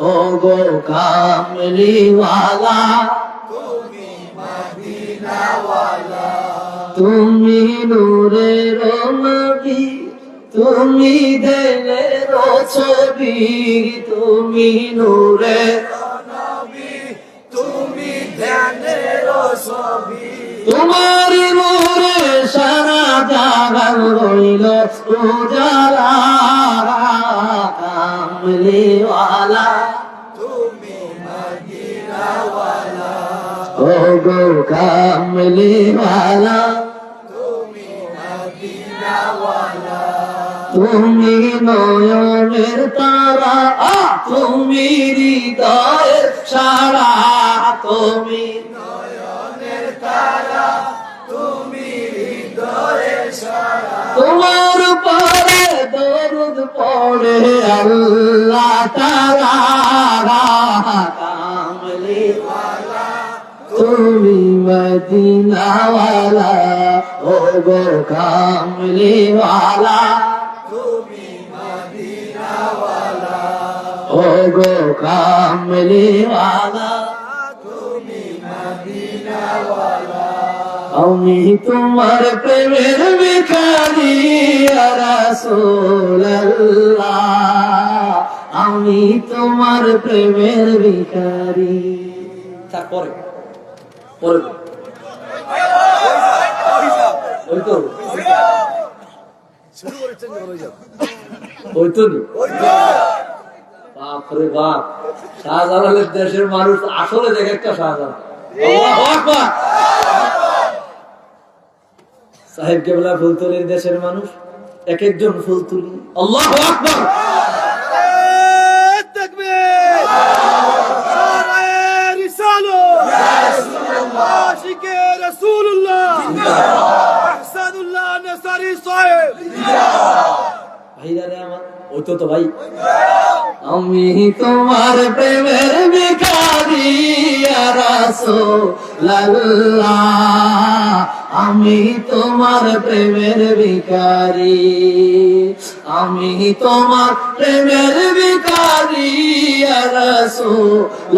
ও গো কামলি ওয়ালা, তুমি মদিনা ওয়ালা। তুমি নূরের নবী, তুমি দিলের ছবি, তুমি নূরের নবী, তুমি ধ্যানের ছবি। তোমার নূরে সারা জাহান রইল উজালা, কামলি ওয়ালা, তুমি মদিনা ওয়ালা, ও গো কামলিওয়ালা তুমি নয়নের তারা, তুমি হৃদয়ের সারা, তুমি নয়নের তারা, তুমি হৃদয়ের সারা। তোমার পরে দরুদ পড়ে আল্লাহ তাআলা, কামলিওয়ালা তুমি মদিনাওয়ালা, ও গো কামলিওয়ালা ও গো কামলিওয়ালা তুমি মদিনাওয়ালা। আমি তোমার প্রেমের ভিখারি ইয়া রাসূলুল্লাহ, আমি তোমার প্রেমের ভিখারি। তারপরে পরে ওই তো ওই তো বাপরে বাপ, শাহজালালের দেশের মানুষ আসলে দেখে একটা শাহজালাল। আল্লাহু আকবার। সাহেব কেবলা ফুলতলির দেশের মানুষ এক একজন ফুলতুলি। আল্লাহু আকবার। তাকবীর, নারায়ে রিসালাত, ইয়া রাসূলুল্লাহ, আশিকে রাসূলুল্লাহ, আহসানুল্লাহ নাসারি সাহেব। ভাইরা রে আমার, ওই তো ভাই, আমি তোমার প্রেমের ভিখারি ইয়া রাসূলুল্লাহ, আমি তোমার প্রেমের ভিখারি, আমি তোমার প্রেমের ভিখারি ইয়া রাসূলুল্লাহ,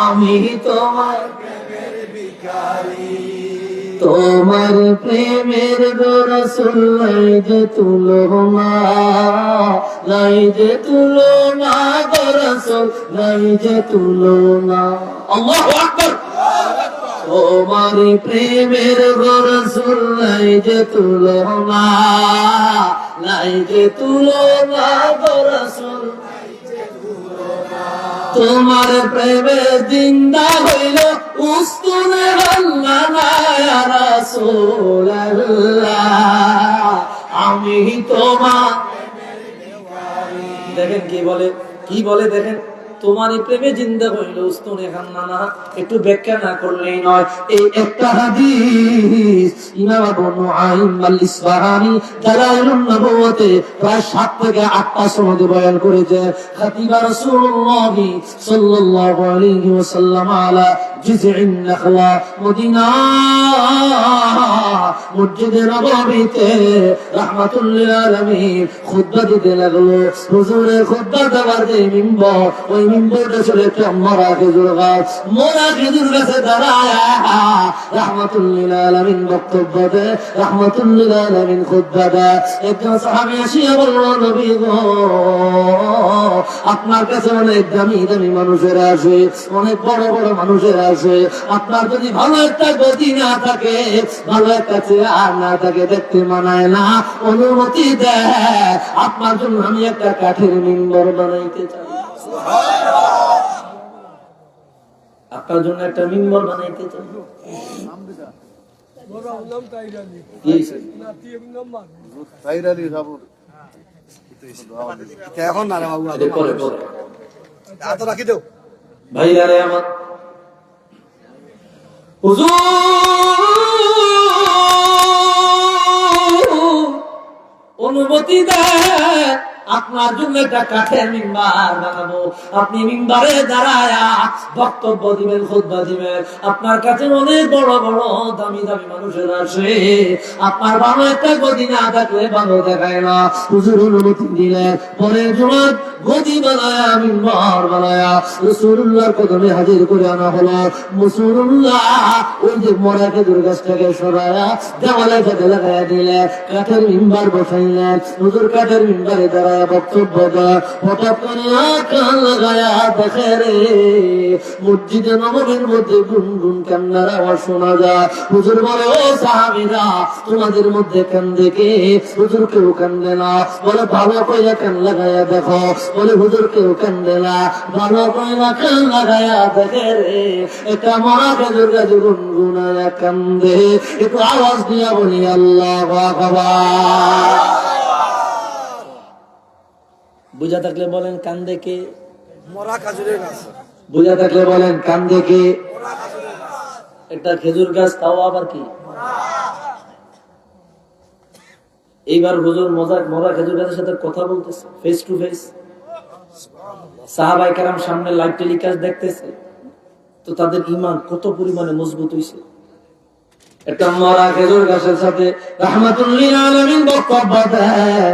আমি তোমার প্রেমের ভিখারি। তোমার প্রেমের গো রাসূল নাই যে তুলনা, নাই যে তুলনা গো রাসূল, নাই যে তুলনা। আল্লাহু আকবার। তোমার প্রেমের গো রাসূল নাই যে তুলনা, নাই যে তুলনা গো রাসূল। তোমার প্রেমে জিন্দা হইল উস্তুনে আল্লাহ ইয়া রাসূলুল্লাহ, আমি তোমার দেখেন কি বলে, কি বলে দেখেন, তোমার প্রেমে জিন্দা হইল উস্তুনে খান্নানা। একটু ব্যাখ্যা না করলেই নয়। এই একটা হাদিস ইমাম আবু নুআইম আল ইসবাহানি দালাইলুন নবুওয়াতে প্রায় 7 থেকে 8টা সনদে বয়ান করেছে। খাতিবা রাসূলুল্লাহ সাল্লাল্লাহু আলাইহি ওয়াসাল্লাম আলা জিজইন নাখলা, মদিনা মসজিদে নববীতে রাহমাতুল লিল আলামিন খুতবা দিতে লাগলো। হুজুরের খুতবা দেওয়ার যে মিম্বর, ওই মিম্বরটা ছিল একটা মরা খেজুর গাছ। মরা খেজুর গাছে দাঁড়ায় রাহমাতুল লিল আলামিন বক্তব্য দেয়, রাহমাতুল লিল আলামিন খুতবা দেয়। একজন সাহাবী আসিয়া বলল, নবী গো, আপনার কাছে অনেক দামি দামি মানুষেরা আসে, অনেক বড় বড় মানুষেরা আসে, আপনার যদি ভালো একটা গতি না থাকে, ভালো একটা চেহারা না থাকে, দেখতে মানায় না, অনুমতি দেয় আপনার জন্য আমি একটা কাঠের মিম্বর বানাইতে চাই। আপনার জন্য একটা মিম্বর বানাইতে চাই। এখন না রে বাবু, পরে পরে এত রাখি দেও ভাইরা রে আমার, হুজুর অনুমতি দেয় আপনার জন্য একটা কাঠের মিম্বার বানাবো। আপনি মিম্বারে দাঁড়ায় বক্তব্য দিবেন, খুতবা দিবেন। আপনার কাছে অনেক বড় বড় দামি দামি মানুষের আসে, আপনার ভালো একটা গদি না থাকলে ভালো দেখায় না। হুজুর অনুমতি দিলেন। পরের জুমার গদি বানায়া, মিম্বার বানায়া রাসূলুল্লাহর কদমে হাজির করে আনা হলো। রাসূলুল্লাহ ওই যে মরা খেজুর গাছটাকে সরায়া দেওয়ালে সাথে লাগাইয়া দিলেন, কাঠের মিম্বার বসাইলেন। হুজুর কাঠের মিম্বারে দাঁড়ায় দাঁড়ায় বক্তব্য দেয়, হঠাৎ করে কান লাগায়া দেখে রে মসজিদে নববীর মধ্যে গুনগুন কান্নার আওয়াজ শোনা যায়। হুজুর বলে, ও সাহাবীরা, তোমাদের মধ্যে কান্দে কে? হুজুর কেউ কান্দে না। বলে, ভালো করে কান লাগায়া দেখো। বলে, হুজুর কেউ কান্দে না। ভালো করে কান লাগায়া দেখে রে এটা মরা খেজুর গাছ গুনগুনায়া কান্দে। একটু আওয়াজ দিয়া বলি আল্লাহু আকবার। বুঝা থাকলে বলেন কান্দে কে? মরা খাজুরের গাছ। বুঝা থাকলে বলেন কান্দে কে? একটা খেজুর গাছ, তাও আবার কি? এইবার হুজুর মরা খেজুর গাছের সাথে কথা বলতেছে ফেস টু ফেস। সাহাবায়ে কেরাম সামনে লাইভ টেলিকাস্ট দেখতেছে, তো তাদের ঈমান কত পরিমাণে মজবুত হইছে। একটা মরা খেজুর গাছের সাথে রাহমাতুল লিল আলামিন বক্তব্য দেয়,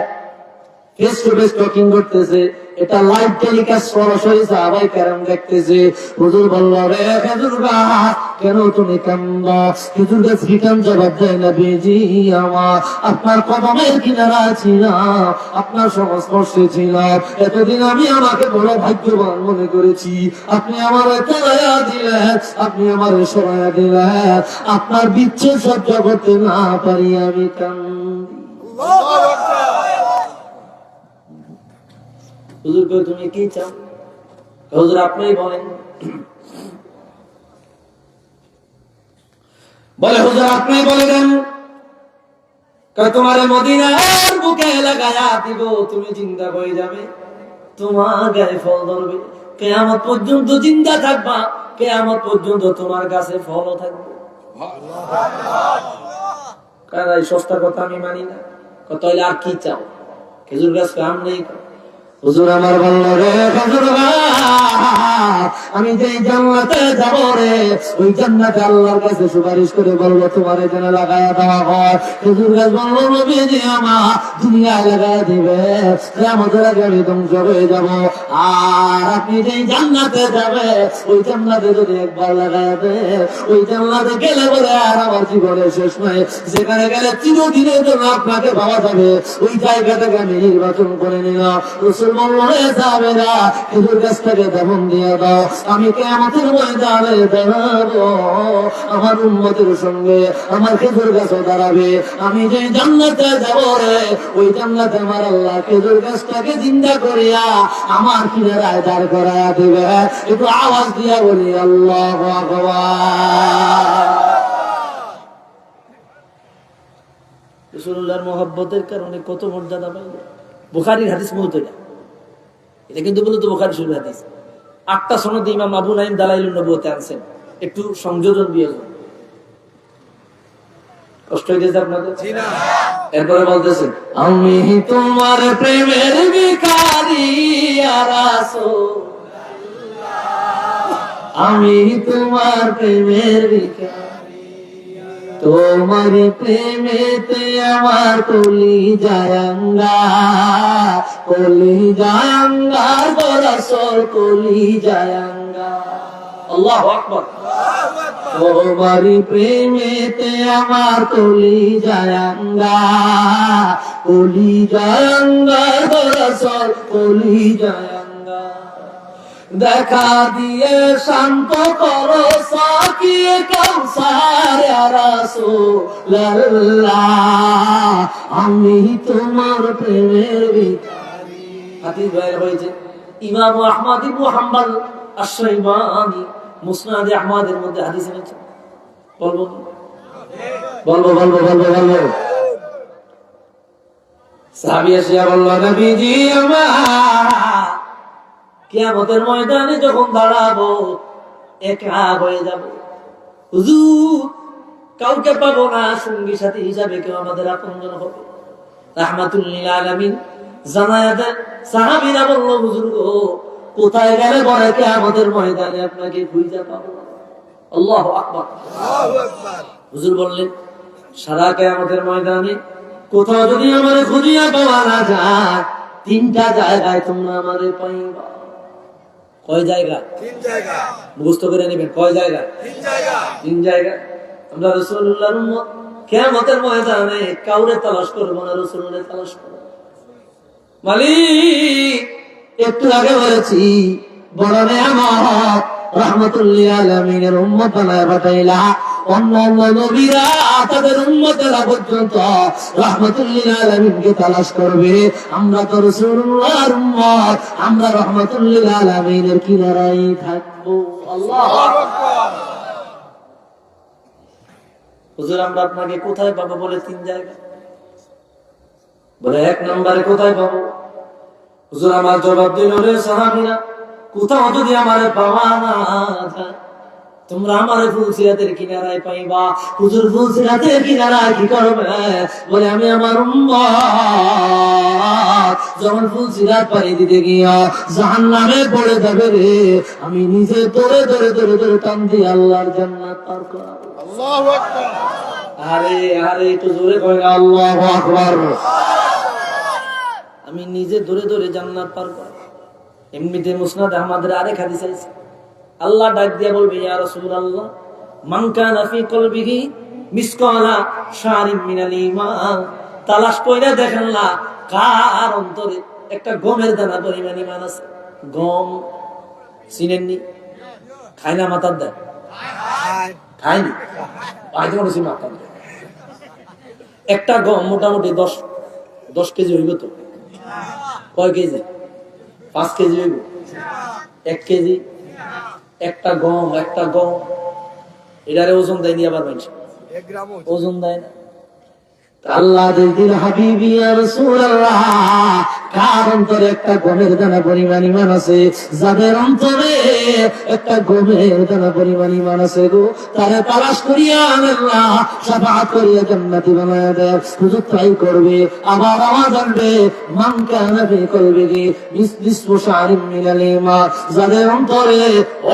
ফেস টু ফেস টকিং করতেছে। এটা লাইভ টেলিকাস্ট সরাসরি সাহাবায়ে কেরাম দেখতেছে। হুজুর বলল, রে খেজুর গাছ, কেন তুমি কান্দো? খেজুর গাছ রিটার্ন জবাব দেয়, নবীজি আমার আপনার কদমের কিনারা ছিলাম, আপনার সংস্পর্শে ছিলাম, এতদিন আমি আমাকে বড় ভাগ্যবান মনে করেছি। আপনি আমার দয়া দিলেন, আপনি আমার সহায় দিলেন, আপনার বিচ্ছেদ সহ্য করতে না পারি আমি কান্দি। হুজুর কই, তুমি কি চাও? হুজুর আপনিই বলেন। বলে, হুজুর আপনি বলে দেন। তোমার মদিনার বুকে লাগায়া দিব, তুমি জিন্দা হয়ে যাবে, তোমার গায়ে ফল ধরবে, কিয়ামত পর্যন্ত জিন্দা থাকবা, কিয়ামত পর্যন্ত তোমার গাছে ফলও থাকবে। কারণ এই সস্তা কথা আমি মানি না। তাহলে আর কি চাও? খেজুর গাছ কাম নেই। হুজুর আমার বলল, রে খেজুর গাছ, আমি যে জান্নাতে যাব রে, ওই জান্নাতে আল্লাহর কাছে সুপারিশ করে বলবো তোমার এখানে লাগায়া দেওয়া হয়। খেজুর গাছ বলল, নবীজি আমার দুনিয়ায় লাগায়া দিবে, কিয়ামতের আগে আমি ধ্বংস হয়ে যাব। আর আপনি যে জান্নাতে যাবে, ওই জান্নাতে যদি একবার লাগায়া দে, ওই জান্নাতে গেলে বলে আর আমার জীবনের শেষ নয়, যেখানে গেলে চিরদিনের জন্য আপনাকে পাওয়া যাবে, ওই জায়গা থেকে আমি নির্বাচন করে নিলাম। রাসূল বললেন, সাহাবীরা খেজুর গাছটাকে দাফন দিয়ে দাও, আমি কিয়ামতের ময়দানে দাঁড়াবো, আমার উম্মতের সঙ্গে আমার খেজুর গাছও দাঁড়াবে। আমি যে জান্নাতে যাব রে, ওই জান্নাতে আমার আল্লাহ খেজুর গাছটাকে জিন্দা করিয়া আমার কিনারায় দাঁড় করায়া দিবে। একটু আওয়াজ দিয়া বলি আল্লাহু আকবার। রাসূলুল্লাহর মহব্বতের কারণে কত মর্যাদা পাইল। বুখারীর হাদিস মূলত এটা কিন্তু বলতো বুখারী শরীফের হাদিস। 8টা সনদে ইমাম আবু নাঈম দালাইলুন নবুওয়াতে আনছেন, একটু সংযোজন দিয়ে। কষ্ট হইতেছে আপনাদের? জি না। এরপরে বলতেছেন, আমি তোমার প্রেমের ভিখারি ইয়া রাসূলুল্লাহ, আমি তোমার প্রেমের ভিখারি, তোমার প্রেমেতে আমার কলি জায়াঙ্গার, কলি জায়াঙ্গার গো রাসূল, কলি জায়াঙ্গার। আল্লাহু আকবার। তোমার প্রেমেতে আমার কলি জায়াঙ্গার, কলি জায়াঙ্গার গো রাসূল, কলি জায়াঙ্গার। দেখা দিয়ে শান্ত করো সাকিয়ে কাউসার ইয়া রাসূলুল্লাহ, আমি তোমার প্রেমের ভিখারি। হাদিস বাইরে হয়েছে ইমাম আহমদ ইবনে হাম্বল আশ-শাইবানি মুসনাদে আহমদের মধ্যে হাদিস এনেছে। বলবো বলবো বলবো বলবো বলবো সাহাবী এসে বলল, নবীজি আমার কিয়ামতের ময়দানে যখন দাঁড়াবো একা হয়ে যাব, হুজুর কাউকে পাবো না, সঙ্গী সাথী হিসাবে কেউ আমাদের আপনজন হবে। রাহমাতুল লিল আলামিন জানায়া দেন। সাহাবীরা বলল, হুজুর গো, কোথায় গেলে বলে কিয়ামতের ময়দানে আপনাকে খুঁজে পাবো? আল্লাহু আকবার। আল্লাহু আকবার। হুজুর বললেন, সারা কিয়ামতের ময়দানে কোথাও যদি আমারে খুঁজিয়া পাওয়া না যায়, 3টা জায়গায় তোমরা আমারে পাইবা। কয় জায়গা? 3 জায়গা। মুখস্থ করে নেবেন। কয় জায়গা? 3 জায়গা। 3 জায়গা। আমরা রাসূলুল্লাহর উম্মত কিয়ামতের ময়দানে কাউরে তালাশ করব না, রাসূলুল্লাহ তালাশ করব। মালিক একটু আগে বলেছি বড় নেয়ামত রাহমাতুল লিল আলামিনের উম্মত বানায় পাঠাইলা। অন্য অন্য নবীরা তাদের উম্মতেরা পর্যন্ত রাহমাতুল লিল আলামিনকে তালাশ করবে, আমরা তো রাসূলুল্লাহর উম্মত, আমরা রাহমাতুল লিল আলামিনের কিনারায় থাকবো। আল্লাহু আকবার। হুজুর আমরা আপনাকে কোথায় পাবো বলে 3 জায়গা বলে। 1 নম্বরে কোথায় পাবো? হুজুর আমার জবাব দিল রে সাহাবীরা, কোথাও যদি আমারে পাওয়া না যায় তোমরা আমারে ফুলসিরাতের কিনারায় পাইবা। হুজুর ফুলসিরাতের কিনারায় কি করবে? বলে আমি আমার উম্মত যখন ফুলসিরাত পাড়ি দিতে গিয়া জাহান্নামে পড়ে যাবে রে, আমি নিজে ধরে ধরে ধরে ধরে টান দিয়ে আল্লাহর জান্নাত পার করাবো। আল্লাহু আকবার। আরে আরে একটু জোরে কয় না আল্লাহু আকবার। আমি নিজে ধরে ধরে জান্নাত পার করাবো। এমনিতে মুসনাদ আহমদের আরেক হাদিস আছে, আল্লাহ ডাক দিয়া বলবে ইয়া রাসূলুল্লাহ মান কানা ফি কলবিহি মিসকালা শারিম মিনাল ঈমান, তালাশ কইরা দেখেন না কার অন্তরে একটা গমের দানা পরিমাণ ঈমান আছে। গম চিনেননি? খায় না মাথার দেয়? খায়নি? আইতে বলেছি মাথার দেয়। একটা গম মোটামুটি 10 কেজি হইব তো? কয় কেজি? 5 কেজি হইব? 1 কেজি? একটা গম এটারে ওজন দেয়নি আবার মানুষ, 1 গ্রাম ওজন দেয় না। আল্লাহ দিল হাবিবি ইয়া রাসূলুল্লাহ, কার অন্তরে একটা গমের দানা পরিমাণ ঈমান আছে, যাদের অন্তরে একটা গমের দানা পরিমাণ ঈমান আছে গো, তারে তালাশ করিয়া আল্লাহ শাফাআত করিয়া জান্নাতি বানায়া দেয়। হুজুর তাই করবে। আবার আওয়াজ আসবে মান কানা ফি কলবিহি নিসফু শারিম মিনাল ঈমান, যাদের অন্তরে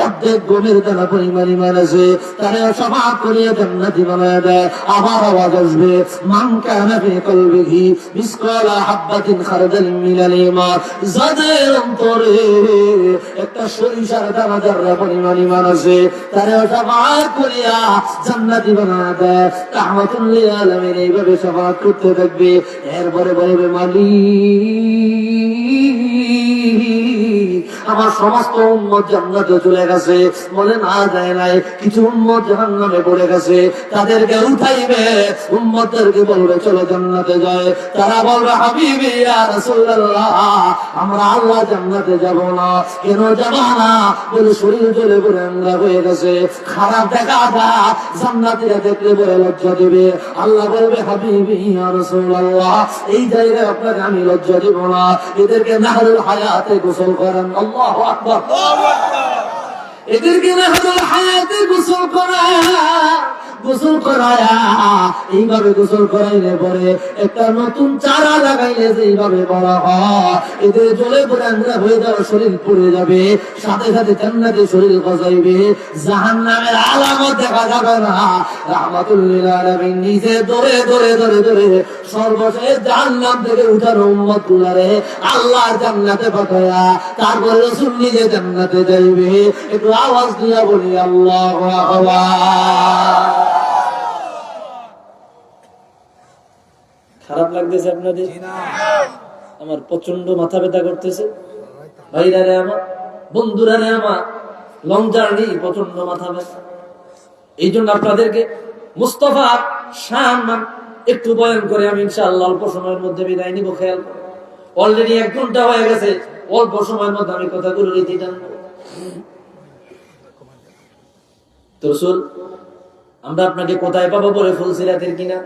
অর্ধেক গমের দানা পরিমাণ ঈমান আছে, তারে শাফাআত করিয়া জান্নাতি বানায়া দেয়। আবার আওয়াজ আসবে মান কানা ফি কলবিহি মিসকালা হাববাতিন খারদাল মিনাল ঈমান, যাদের অন্তরে একটা সরিষার দানা যারা পরিমাণ ঈমান আছে, তারে শাফাআত করিয়া জান্নাতি বানায়া দেয়। রাহমাতুল লিল আলামিন এইভাবে শাফাআত করতে থাকবে। এরপরে বলবে মালিক আমার সমস্ত উম্মত জান্নাতে চলে গেছে। বলে না যায় নাই, কিছু উম্মত জাহান্নামে পড়ে গেছে, তাদেরকে উঠাইবে, উম্মতদেরকে বলবে চলো জান্নাতে যায়। তারা বলবে হাবিবি ইয়া রাসূলুল্লাহ আমরা আল্লাহ জান্নাতে যাব না। কেন যাব না? বলে শরীর জ্বলে পড়ে আমরা হয়ে গেছে, খারাপ দেখা যায়, জান্নাতীরা দেখলে বলে লজ্জা দেবে। আল্লাহ বলবে হাবিবি ইয়া রাসূলুল্লাহ এই জায়গায় আপনাকে আমি লজ্জা দেব না, এদেরকে নাহরুল হায়াতে গোসল করেন। আল্লাহু আকবার। এদেরকে নাহরুল হায়াতে গোসল করায়া এইভাবে গোসল করাইলে পরে একটা নতুন চারা লাগাইলে যেইভাবে বড় হয়, এদের জ্বলে পড়ে আমরা হয়ে যাবে, শরীর পুড়ে যাবে, সাথে সাথে জান্নাতে শরীর গজাইবে, জাহান্নামের আলামত দেখা যাবে না। রাহমাতুল লিল আলামিন নিজে ধরে ধরে ধরে ধরে সর্বশেষ জাহান্নাম থেকে উঠানো উম্মত গুলারে আল্লাহ জান্নাতে পাঠায়া তারপরে রাসূল নিজে জান্নাতে যাইবে। একটু আওয়াজ দিয়া বলি আল্লাহু আকবার। খারাপ লাগতেছে আপনাদের? আমার প্রচন্ড মাথা ব্যথা করতেছে। ভাইরা রে আমার, বন্ধুরা রে আমার, লং জার্নি, প্রচন্ড মাথা ব্যথা। এই জন্য আপনাদেরকে মুস্তাফা শান একটু বয়ান করে আমি ইনশাআল্লাহ অল্প সময়ের মধ্যে বিদায় নিব। খেয়াল করে অলরেডি 1 ঘন্টা হয়ে গেছে, অল্প সময়ের মধ্যে আমি কথাগুলো রীতি টানবো। তো রাসূল আমরা আপনাকে কোথায় পাবো বলে ফুলসিরাতের কিনা?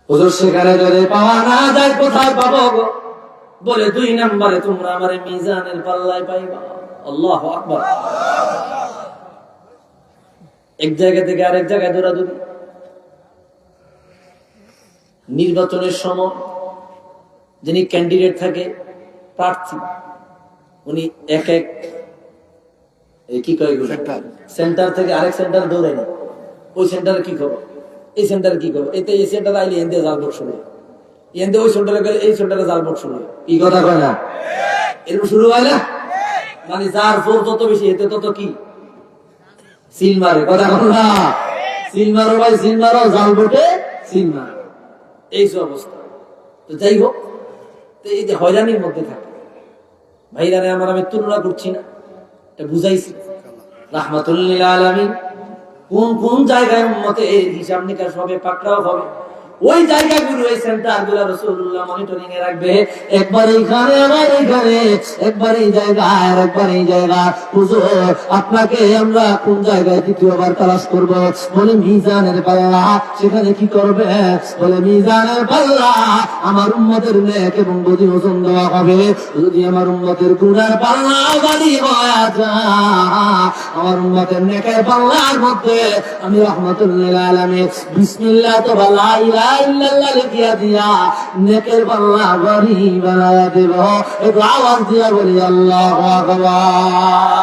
হুজুর সেখানে যদি পাওয়া না যায় কোথায় পাবো গো? বলে 2 নম্বরে তোমরা আমারে মিজানের পাল্লায় পাইবা। আল্লাহু আকবার। এক জায়গা থেকে আরেক জায়গায় দৌড়াদৌড়ি। নির্বাচনের সময় যিনি ক্যান্ডিডেট থাকে, প্রার্থী, উনি এক এক কি কয় সেন্টার থেকে আরেক সেন্টার দৌড়ায় না। ওই সেন্টারে কি খবর, এই সেন্টারে কি খবর, এতে এই সেন্টারে আইলে এনতে জাল ভোট শুরু, এনতে ওই সেন্টারে গেলে এই সেন্টারে জাল ভোট শুরু। কি কথা কয় না? এরকম শুরু হয় না? মানে যার জোর যত বেশি এতে তত কি সিল মারে। কথা কয় না? সিল মারো ভাই, সিল মারো, জাল ভোটে সিল মারো, এই অবস্থা। তো যাই হোক, তো এই যে হয়রানির মধ্যে থাকে ভাইরারে আমার, আমি তুলনা করছি না, এটা বুঝাইছি। রাহমাতুল লিল আলামিন কোন কোন জায়গায় উম্মতের হিসাব নিকাশ হবে, পাকড়াও হবে, ওই জায়গাগুলো, ওই সেন্টারগুলো রাসূলুল্লাহ মনিটরিং এ রাখবে। একবার এইখানে, আবার এইখানে, একবার এই জায়গায়, আর একবার এই জায়গা। হুজুর, আপনাকে আমরা কোন জায়গায় দ্বিতীয়বার তালাশ করব? বলে মিজানের পাল্লা। সেখানে কি করবে? বলে মিজানের পাল্লা আমার উম্মতের নেক এবং বদি ওজন দেওয়া হবে। যদি আমার উম্মতের গুনার পাল্লা ভারী হয়ে যায়, আমার উম্মতের নেকের পাল্লার মধ্যে আমি রাহমাতুল লিল আলামিন বিসমিল্লাহ তো লা ইলাহা ইল্লাল্লাহ লিখিয়া দিয়া নেকের পাল্লা ভারী বানায়া দেব। একটু আওয়াজ দিয়া বলি আল্লাহু আকবার।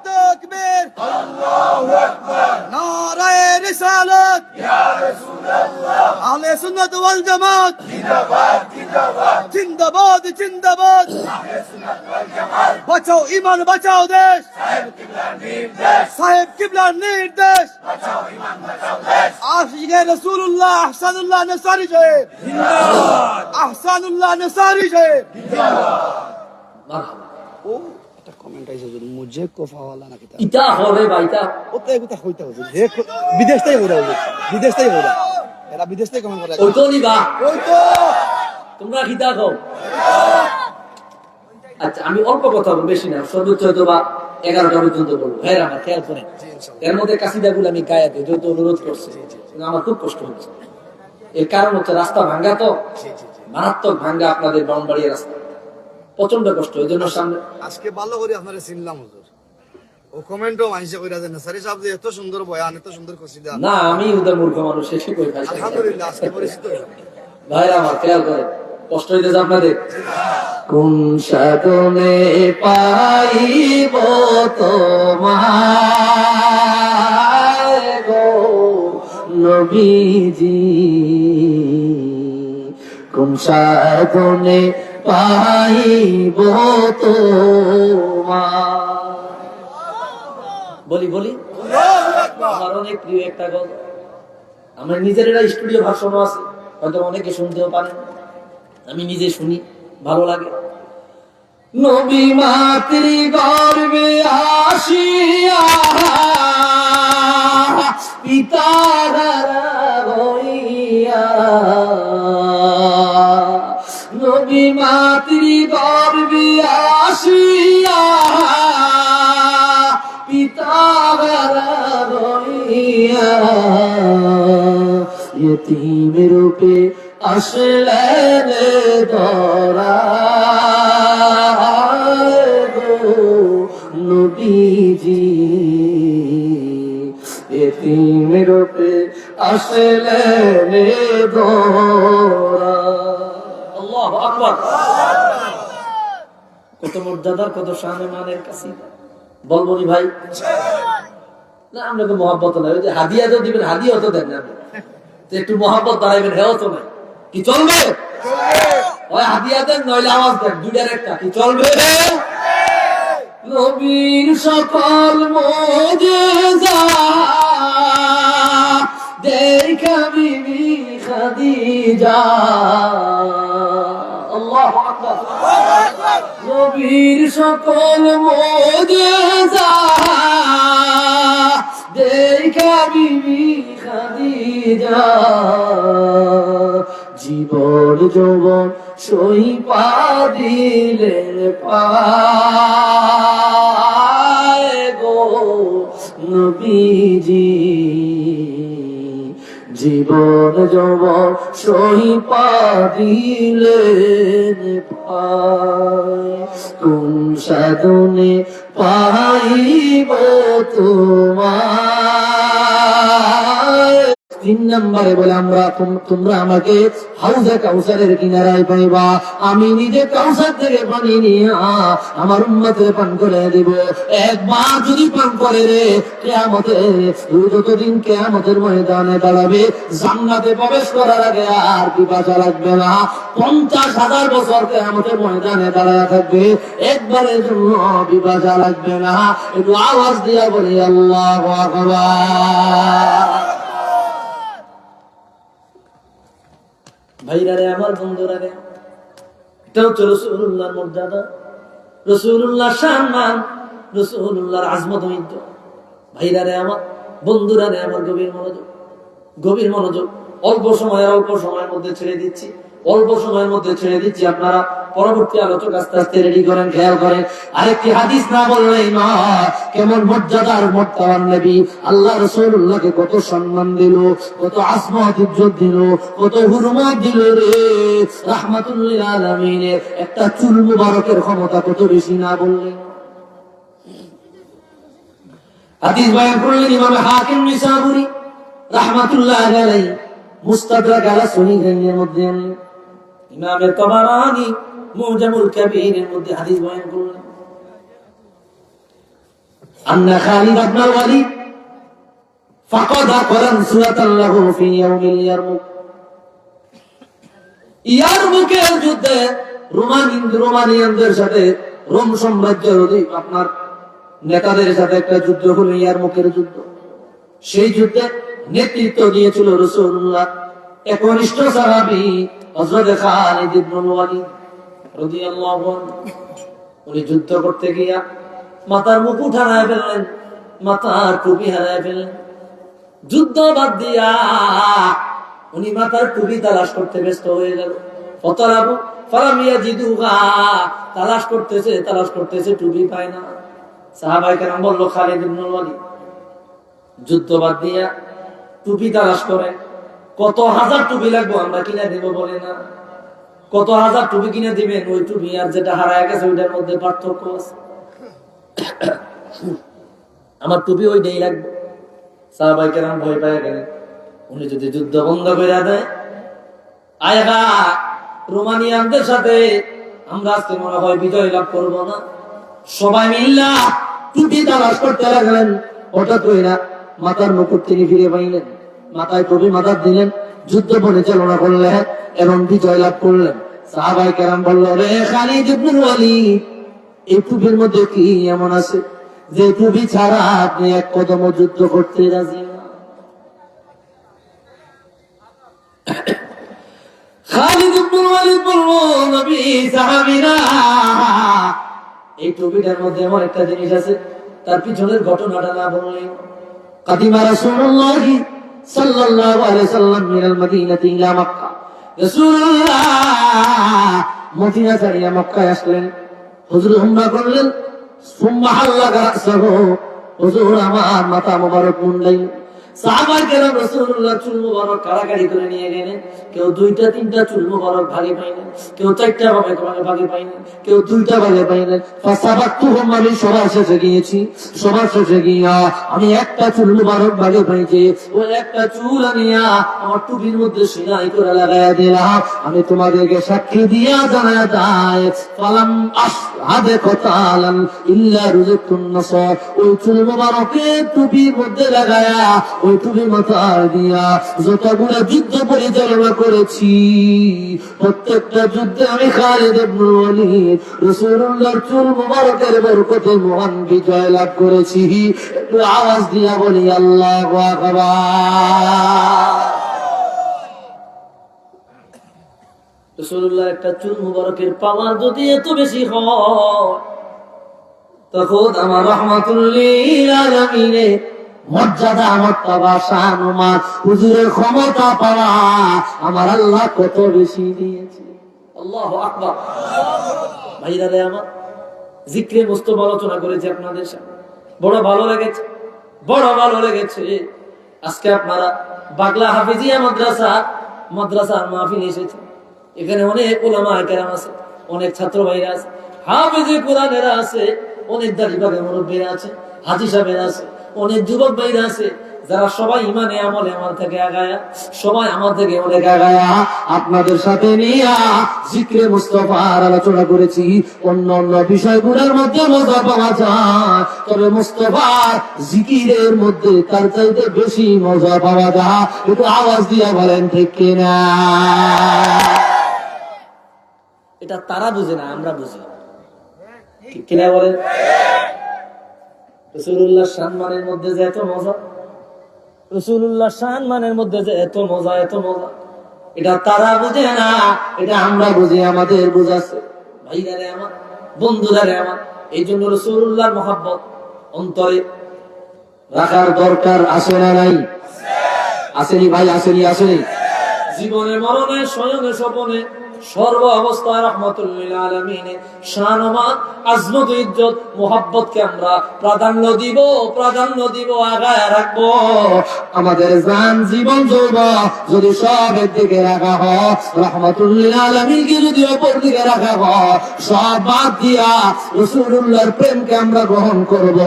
তাকবীর, আল্লাহু আকবার, নারায়ে রিসালাত, ইয়া রাসূলুল্লাহ, আহলে সুন্নাত ওয়াল জামাত, জিন্দাবাদ জিন্দাবাদ, জিন্দাবাদ জিন্দাবাদ, আহলে সুন্নাত ওয়াল জামাত। বাঁচাও ঈমান, বাঁচাও দেশ, সাহেব কিবলার নির্দেশ, সাহেব কিবলার নির্দেশ, বাঁচাও ঈমান, বাঁচাও দেশ। আশিকে রাসূলুল্লাহ আহসানুল্লাহ নসারি সাহেব জিন্দাবাদ, আহসানুল্লাহ নসারি সাহেব জিন্দাবাদ। মারহাবা। ও একটা কমেন্ট আইছে যে মুঝে কোফাওয়ালা নাকি তা ইটা হবে বা ইটা ওতে এগুতা হইতা হইছে যে বিদেশ থেকে হইরা হইছে, বিদেশ থেকে হইরা, এরা বিদেশ থেকে কমেন্ট করে। ওই তো নিবা, ওই তো তোমরা কি দেখো? আচ্ছা, আমি অল্প কথা বলবো, বেশি না, সর্বোচ্চ হয়তো বা 11টা পর্যন্ত বলবো। হ্যাঁ, আমার খেয়াল করেন, এর মধ্যে কাসিদাগুলো আমি গায়ে দিই, যেহেতু অনুরোধ করছে, কিন্তু আমার খুব কষ্ট হচ্ছে। এর কারণ হচ্ছে রাস্তা ভাঙ্গা, তো মারাত্মক ভাঙ্গা, আপনাদের ব্রাহ্মণবাড়িয়া রাস্তা প্রচন্ড কষ্ট, এই জন্য সামনে। আজকে ভালো করে আপনারা চিনলাম হুজুর। ও কমেন্টও মাইছে কইরা দেন সারি সাহেব যে এত সুন্দর বয়ান, এত সুন্দর কসিদা। না, আমি ওদের মূর্খ মানুষ, শেষে কই ভাই। আলহামদুলিল্লাহ আজকে পরিচিত হইলাম। ভাই আমার খেয়াল করে, কষ্ট হইতেছে আপনাদের। কোন সাধনে পাইব তোমায় গো নবীজি, কোন সাধনে পাইব তোমায়। বলি বলি, আমার অনেক প্রিয় একটা গল্প, আমার নিজের একটা স্টুডিও ভার্সনও আছে, হয়তো অনেকে শুনতেও পারেন, আমি নিজে শুনি, ভালো লাগে। নবী মাতৃ গর্বে আসিয়া পিতার হইয়া, নবী মাতৃ গর্বে আসিয়া পিতার হইয়া यतीम रूपे আসলেন ধরায় গো নবীজি, यतीम रूपে আসলেন ধরায়। আল্লাহু আকবার। কত মর্যাদার, কত শানে মানের কাছে বলবো নি ভাই। না, আপনাকে মহব্বত নাই, ওই যে হাদিয়া তো দিবেন, হাদিয়া তো দেন না, একটু মহব্বত বাড়াইবেন, হেও তো নাই, কি চলবে? ওই হাদিয়া দেন, নইলে আওয়াজ দেন, দুইটার একটা, কি চলবে? নবীর সকল মুজিজা দেখা বিবি খাদিজা, আল্লাহু আকবার। নবীর সকল মুজিজা দেখা বিবি খাদিজা, জীবন যৌবন সইপা দিলেন পায় গো নবীজি, জীবন যৌবন সইপা দিলেন পায়। কোন সাধনে পাইব তোমায়। 3 নম্বরে বলে তোমরা আমাকে হাউজে কাউসারের কিনারায় পাইবা, আমি নিজে কাউসার থেকে পানি নিয়ে আমার উম্মতের পান করে দিব। একবার যদি পান করে রে, কিয়ামতে, যতদিন কিয়ামতের ময়দানে দাঁড়াবে, জান্নাতে প্রবেশ করার আগে আর পিপাসা লাগবে না। 50,000 বছর কিয়ামতের ময়দানে দাঁড়ায় থাকবে, একবারের জন্য পিপাসা লাগবে না। একটু আওয়াজ দিয়া বলি আল্লাহু আকবার। ভাইরা রে আমার, বন্ধুরা রে, এটা হচ্ছে রাসূলুল্লাহর মর্যাদা, রাসূলুল্লাহর সম্মান, রাসূলুল্লাহর আজমত। ভাইরা রে আমার, বন্ধুরা রে আমার, গভীর মনোযোগ, গভীর মনোযোগ। অল্প সময়ের মধ্যে ছেড়ে দিচ্ছি, অল্প সময়ের মধ্যে ছেড়ে দিচ্ছি। আপনারা পরবর্তী আলোচক আস্তে আস্তে রেডি করেন, খেয়াল করেন। আরেকটি হাদিস না বললেই নয়, কেমন মর্যাদার মর্যাদার নবী। আল্লাহ রাসূলুল্লাহকে কত সম্মান দিল, কত আসমত ইজ্জত দিল, কত হুরমত দিল রে। রাহমাতুল লিল আলামিনের একটা চুল মুবারকের ক্ষমতা কত বেশি না বললেই নয়। হাদিস বয়ান করলেন ইমাম হাকিম নিসাবুরি রাহমাতুল্লাহ আলাইহি, মুস্তাদরাক আলা সহিহাইনের মধ্যে আনলেন। ইমাম তাবারানী মুজামুল কাবীরের মধ্যে হাদিস বয়ান করলেন। আন্না খালিদ ইবনে ওয়ালিদ ফাকাদা করান সূরাতাল্লাহু ফি ইয়াউমিল ইয়ারমুক। ইয়ারমুকের যুদ্ধে রোমানিয়ানদের সাথে, রোম সাম্রাজ্যের আপনার নেতাদের সাথে একটা যুদ্ধ হলো, ইয়ারমুকের যুদ্ধ। সেই যুদ্ধে নেতৃত্ব দিয়েছিল রাসূলুল্লাহ একনিষ্ঠ সাহাবী হযরত খালিদ ইবনে ওয়ালিদ রাদিয়াল্লাহু আনহু। উনি যুদ্ধ করতে গিয়া মাথার মুকুট হারায় ফেললেন, মাথার টুপি হারায় ফেললেন। যুদ্ধ বাদ দিয়া উনি মাথার টুপি তালাশ করতে ব্যস্ত হয়ে গেল। ফতারাবু ফালাম ইয়াজিদুহা, তালাশ করতেছে, টুপি পায় না। সাহাবায়ে কেরাম বলল, খালিদ ইবনে ওয়ালিদ যুদ্ধ বাদ দিয়া টুপি তালাশ করে। কত হাজার টুপি লাগবে, আমরা কিনে দেব বলে না। কত হাজার টুপি কিনে দিবেন, ওই টুপি আর যেটা হারায় গেছে ওইটার মধ্যে পার্থক্য আছে। আমার টুপি ওইটাই লাগবে। সাহাবায়ে কেরাম ভয় পেয়ে গেলেন, উনি যদি যুদ্ধ বন্ধ করে দেয়, আয়গা রোমানিয়ানদের সাথে আমরা আজকে মনে হয় বিজয় লাভ করব না। সবাই মিল্লা টুপি তালাশ করতে লাগলেন। হঠাৎ কইরা মাথার মুকুট তিনি ফিরে পাইলেন, মাথায় টুপি মাথা দিলেন, যুদ্ধ পরিচালনা করলেন এবং বিজয় লাভ করলেন। সাহাবায়ে কেরাম বলল, রে খালিদ ইবনে ওয়ালিদ, এই টুপির মধ্যে কি এমন আছে যে টুপি ছাড়া আপনি এক কদম যুদ্ধ করতে রাজি না? খালিদ ইবনে ওয়ালিদ বলল, নবী, সাহাবীরা, এই টুপিটার মধ্যে এমন একটা জিনিস আছে, তার পিছনের ঘটনাটা না বললেই। কাদিমা রাসূলুল্লাহ সাল্লাল্লাহু আলাইহি সাল্লাম মিনাল মদিনাতি ইলা মক্কা। রাসূলুল্লাহ মদিনা থেকে মক্কায় আসলেন, হুজুর উমরা করলেন। সুম্মা হাল্লাকা রাসহু, হুজুর আমার মাথা মোবারক মুন্ডাইলেন। সাহাবায়ে কেরাম রাসূলুল্লাহ চুল মোবারক কাড়াকাড়ি করে নিয়ে গেলেন। কেউ 2টা 3টা চুল মোবারক ভাগে পাইলেন, কেউ 4টা ভাগে পাইলেন, কেউ 2টা ভাগে পাইলেন। ফাসাবাতুহুম, আমি সবার শেষে গিয়েছি। সবার শেষে গিয়া আমি একটা চুল মোবারক ভাগে পাইছি। ওই একটা চুল আনিয়া আমার টুপির মধ্যে সেলাই করে লাগাইয়া দিলাম। আমি তোমাদেরকে সাক্ষী দিয়া জানায়া যায়, ফালাম আশহাদে কতালান ইল্লা রুযিকুন নাসার। ওই চুল মোবারকে টুপির মধ্যে লাগায়া, ওই টুপি মাথায় দিয়া যতগুলো যুদ্ধ পরিচালনা করেছি, প্রত্যেকটা যুদ্ধে আমি খালিদ ইবনে ওয়ালিদ রাসূলুল্লাহর চুল মুবারকের বরকতে মহান বিজয় লাভ করেছি। একটু আওয়াজ দিয়া বলি আল্লাহু আকবার। রাসূলুল্লাহর একটা চুল মুবারকের পাওয়ার যদি এত বেশি হয়, তখন আমার রাহমাতুল লিল আলামিনের মর্যাদা, মর্তবা, শান, মান, হুজুরের ক্ষমতা পাওয়া আমার আল্লাহ কত বেশি দিয়েছে। আল্লাহু আকবার। ভাইরা রে আমার, জিক্রে মুস্তফা আলোচনা করেছি আপনাদের সামনে, বড় ভালো লেগেছে, বড় ভালো লেগেছে। আজকে আপনারা বাগলা হাফিজিয়া মাদ্রাসার মাহফিল এসেছে। এখানে অনেক উলামায়ে কেরাম আছে, অনেক ছাত্র ভাইরা আছে, হাফিজি কোরআনেরা আছে, অনেক দাড়িপাকা মুরব্বিরা আছে, হাজী সাহেবেরা আছে, অনেক যুবক ভাইরা আছে, যারা সবাই ইমানে আমলে আমার থেকে আগায়া, সবাই আমার থেকে অনেক আগায়া। আপনাদের সাথে নিয়া জিক্রে মুস্তাফার আলোচনা করেছি। অন্য অন্য বিষয়গুলোর মধ্যে মজা পাওয়া যায়, তবে মুস্তাফার জিকিরের মধ্যে তার চাইতে বেশি মজা পাওয়া যায়। একটু আওয়াজ দিয়া বলেন ঠিক কিনা? এটা তারা বুঝে না, আমরা বুঝি, ঠিক কিনা বলেন? রাসূলুল্লাহ সম্মানের মধ্যে যে এত মজা, রাসূলুল্লাহ সম্মানের মধ্যে যে এত মজা, এত মজা, এটা তারা বুঝে না, এটা আমরা বুঝি, আমাদের বুঝাচ্ছে। ভাইরারে আমার, বন্ধুরারে আমার, এই জন্য রাসূলুল্লাহর মহব্বত অন্তরে রাখার দরকার আছে না নাই? আসেনি ভাই, আসেনি? আসেনি? জীবনে মরণে শয়নে স্বপনে সর্ব অবস্থায় রাহমাতুল লিল আলামিনে শান ও মান, আজমত, ইজ্জত, মুহাব্বতকে আমরা প্রাধান্য দিব, আগায় রাখবো। আমাদের জান, জীবন, যৌবন যদি সব একদিকে রাখা হয়, রাহমাতুল লিল আলামিনকে যদি অপর দিকে রাখা হয়, সব বাদ দিয়া রাসূলুল্লাহর প্রেমকে আমরা গ্রহণ করব।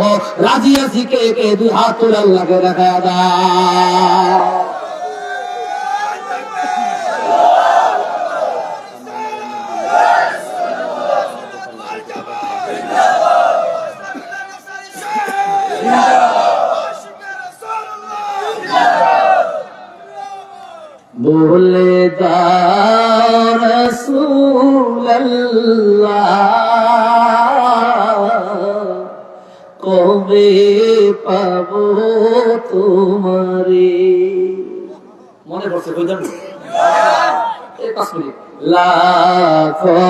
রাজি আছি কে কে? দুই হাত তুলে আল্লাহকে দেখা দাও। बोले রাসূলুল্লাহ, কবে পাবো তোমারে? মনে পড়ছে কই জানো? এই 5 মিনিট। লাখো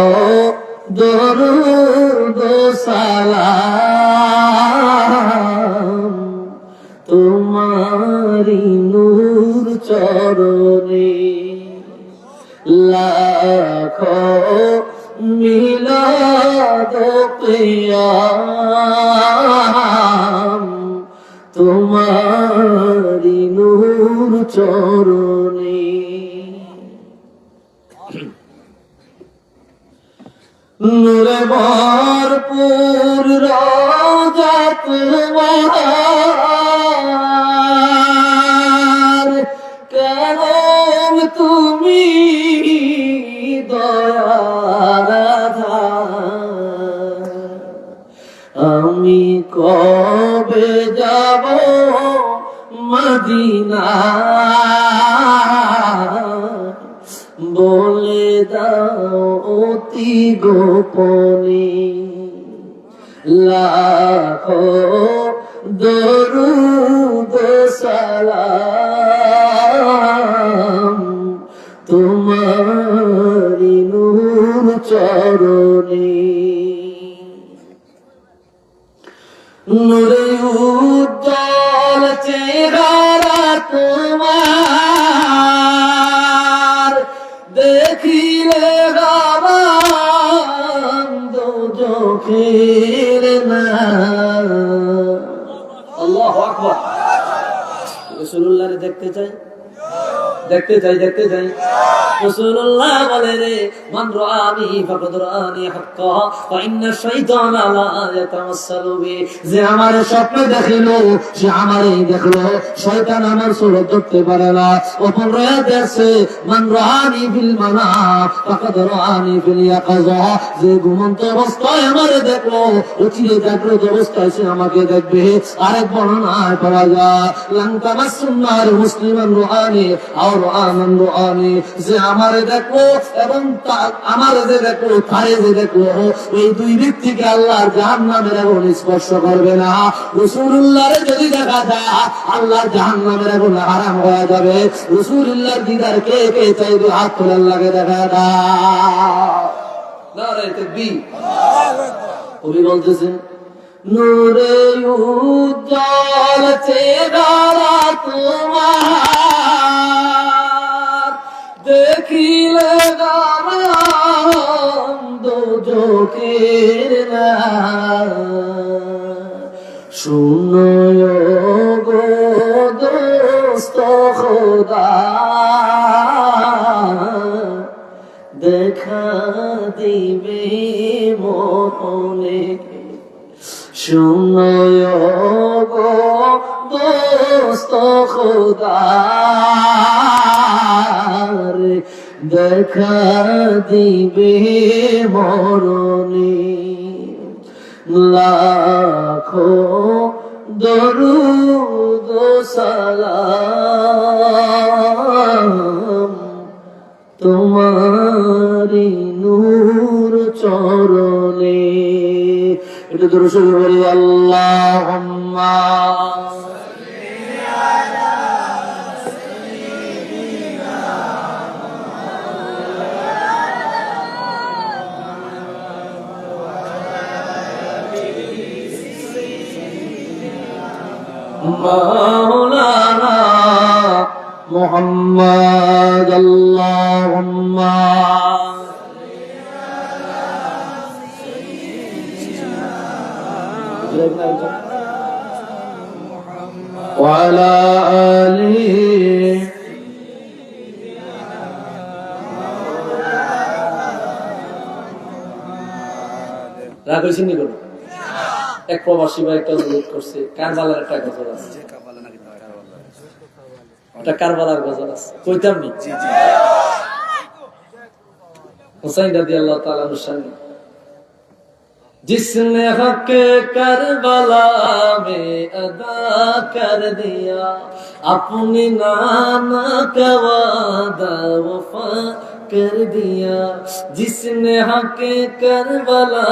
দরুদ সালাম তোমারি নূর চরণে, লাখো মিলাদ কিয়াম তোমারি নূর চরণে। নূরে ভরপুর রওজা তোমার, কেমন তুমি দয়ার আধার। আমি কবে যাব মদিনা, বলে দাও অতি গোপনে। লাখো দরুদ সালাম তোমারি নূর চরণে। নূরে উজ্জ্বল চেহারা তোমার, দেখিলে গাবান দো চোখের না। আল্লাহু আকবার। রাসূলুল্লাহকে দেখতে চাই, দেখতে চাই, দেখতে চাই। রাসূলুল্লাহ বলে রে, মান রাআনি ফাকাদ রাআনি হাক্কা ওয়া ইন্না শাইতানা লা ইয়াতামাসসালু বি। যে আমার স্বপ্নে দেখিলো সে আমারই দেখলো, শয়তান আমার সুরত ধরতে পারে না। অপর রায়াতে আছে, মান রাআনি ফিল মানাম ফাকাদ রাআনি ফিল ইয়াকাযা। যে ঘুমন্ত অবস্থায় আমারে দেখলো, অচিরে জাগ্রত অবস্থায় সে আমাকে দেখবে। আরেক বর্ণনায় পাওয়া যায়, লান তামাসসুন নার মুসলিমান রাআনি আও রাআমান রাআনি। যে আমারে দেখলো এবং আমারে যে দেখলো, তারে যে দেখলো, এই দুই ব্যক্তিকে আল্লাহর জাহান্নামের আগুন স্পর্শ করবে না। রাসূলুল্লাহরে যদি দেখা যায়, আল্লাহর জাহান্নামের আগুন হারাম হয়ে যাবে। রাসূলুল্লাহর দিদার কে কে চাইবে? হাত তুলে আল্লাহকে দেখা দাও। নারে তাকবীর। কবি বলতেছেন, নূরে উজ্জ্বল চেহারা তোমার, দেখিলে গারাম দো চোখের না। শুনো গো দোস্ত খোদা, দেখা দিবে মনে। শুনো গো দোস্ত খোদা, দেখা দিবে মরণে। লাখো দরুদ সালাম তোমারি নূর চরণে। এটা তো রসুল বলি, আল্লাহুম্মা সাল্লি আলা সাইয়্যিদিনা مولانا محمد اللهم وعلى آله রাগ হয়েছে নি কোনো এক প্রবাসী ভাই একটা অনুরোধ করছে কারবালার একটা গজল আছে একটা কারবালার গজল আছে কইতাম নি হুসাইন রাদিয়াল্লাহু তাআলা আনহু সামনে जिसने हक करबला में अदा कर दिया अपनी नाना का वादा वफा कर दिया जिसने हक करबला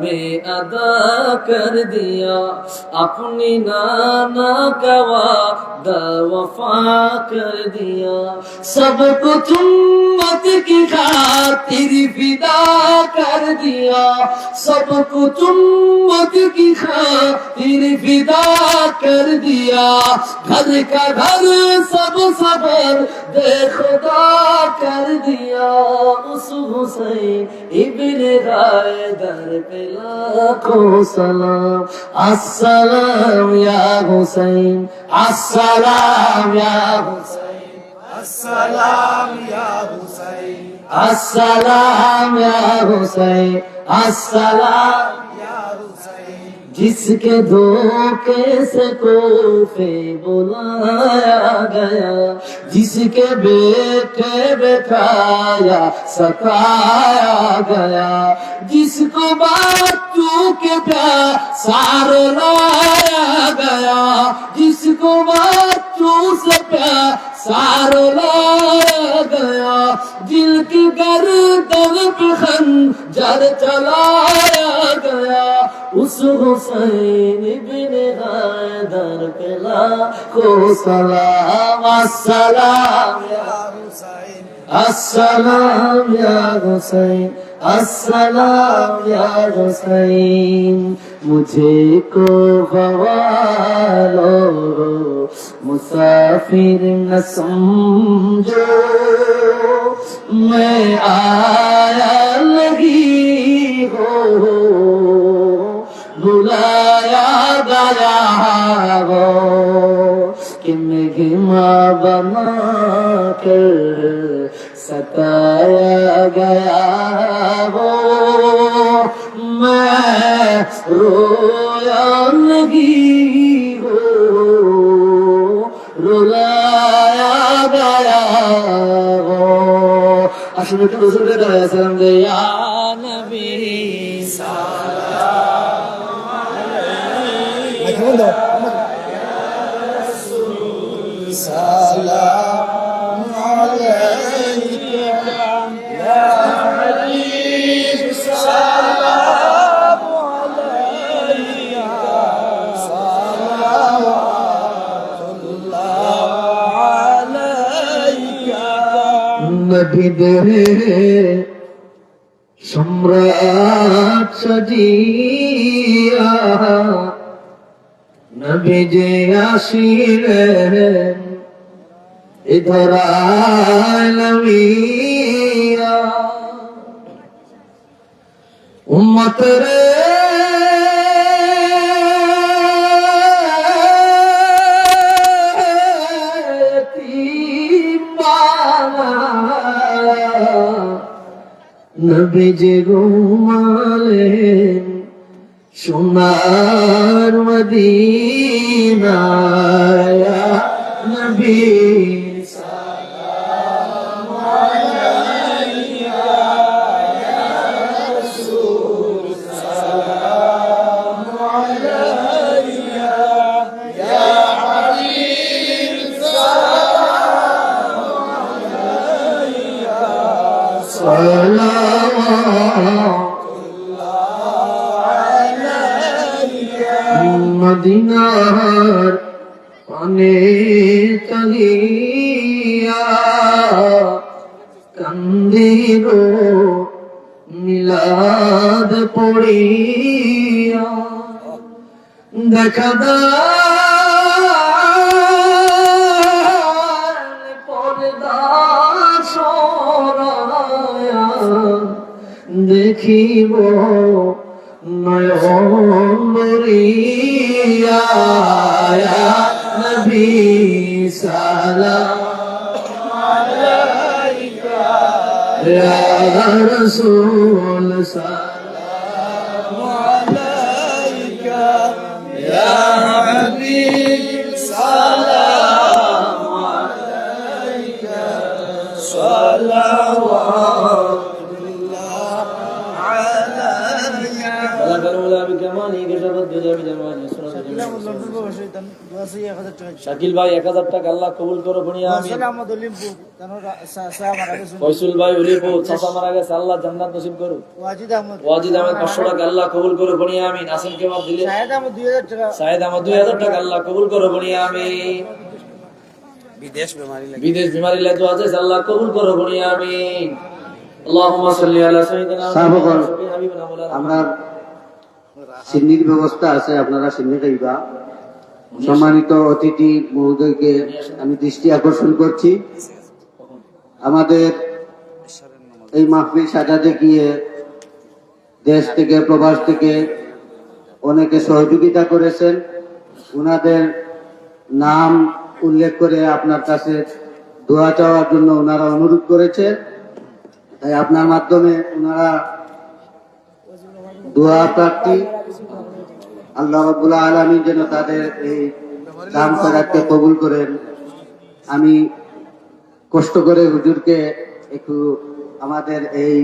में अदा कर दिया अपनी नाना का वादा वफा कर दिया सब कुछ उम्मत की खातिर फिदा कर दिया सब कुछ उम्मत की खातिर फिदा कर दिया घर का घर सब सबर दे खुदा कर दिया उस हुसैन इब्ने हैदर पे लाखों सलाम अस्सलाम या हुसैन अस्सलाम या हुसैन अस्सलाम या हुसैन अस्सलाम या हुसैन अस्सलाम या हुसैन जिसके धोखे से कोफे बुलाया गया जिसके बेटे बैठाया सताया गया जिसको बच्चों के प्यार लाया गया जिसको बच्चों से प्यार लाया गया दिल की गर्दन पे खंजर चलाया गया उस हुसैन इब्ने हैदर पे लाखों सलाम अस्सलाम या हुसैन अस्सलाम या हुसैन अस्सलाम या हुसैन मुझे को गवालो मुसाफिर न समझो मैं आया लगी हो बुलाया गया हो कि मेघमा बना कर सताया गया हो मैं रोया लगी हो रुलाया गया हो আসলে তো রসুল কে দয়া সালাম দে ইয়া নবী سلام عليك يا حبيب سلام عليك صلوات الله عليك নবীদের সম্রাট সাজিয়া নবী যে আসিলেন ইধর আলমিয়া উম্মত রে নবী যে ঘুমালেন সোনার মদিনা ইয়া নবী সালাম আলাইকা ইয়া রাসূল সালাম আলাইকা ইয়া হাবিব সালাম আলাইকা সালাম মদিনার পানে তলিয়া কান্দির মিলাদ পড়িয়া দেখা দাও দেখিব নয়ন ভরিয়া ইয়া নবী সালাম আলাইকা ইয়া রাসূল সালাম আলাইকা ইয়া হাবিব সালাম আলাইকা সালাওয়াতুল্লাহ আলাইকা শাকিল ভাই 1000 টাকা আল্লাহ কবুল করো বনিয়া আমিন ফয়সুল ভাই উলিপুর চাচা মারা গেছে আল্লাহ জান্নাত নসিব করো ওয়াজিদ আহমদ 500 টাকা আল্লাহ কবুল করো বনিয়া আমিন আসেন কে বাদ দিলে শাহেদ আহমদ 2000 টাকা আল্লাহ কবুল করো বনিয়া আমিন বিদেশ বিমারি লাগে তো আছে আল্লাহ কবুল করো বনিয়া আমিন আল্লাহুম্মা সাল্লি আলা সাইয়্যিদিনা সাহাবাগণ, আমরা সিন্নির ব্যবস্থা আছে, আপনারা সিন্নি খাইবা। সম্মানিত অতিথি মহোদয়কে আমি দৃষ্টি আকর্ষণ করছি, আমাদের এই মাহফিল সাজাতে গিয়ে দেশ থেকে প্রবাস থেকে অনেকে সহযোগিতা করেছেন। ওনাদের নাম উল্লেখ করে আপনার কাছে দোয়া চাওয়ার জন্য ওনারা অনুরোধ করেছে। তাই আপনার মাধ্যমে ওনারা দোয়া প্রার্থী, আল্লাহ রাব্বুল আলামিন যেন তাদের এই দান খয়রাতকে কবুল করেন। আমি কষ্ট করে হুজুরকে একটু আমাদের এই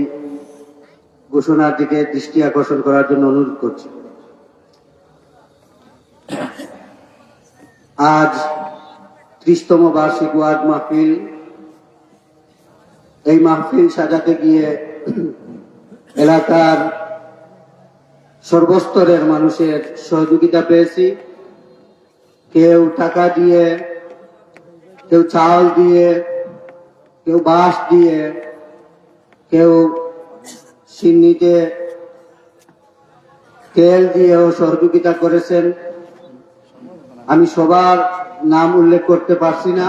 ঘোষণার দিকে দৃষ্টি আকর্ষণ করার জন্য অনুরোধ করছি। আজ 30তম বার্ষিক ওয়াজ মাহফিল। এই মাহফিল সাজাতে গিয়ে এলাকার সর্বস্তরের মানুষের সহযোগিতা পেয়েছি। কেউ টাকা দিয়ে, কেউ চাল দিয়ে, কেউ বাঁশ দিয়ে, কেউ সিন্নিতে তেল দিয়েও সহযোগিতা করেছেন। আমি সবার নাম উল্লেখ করতে পারছি না,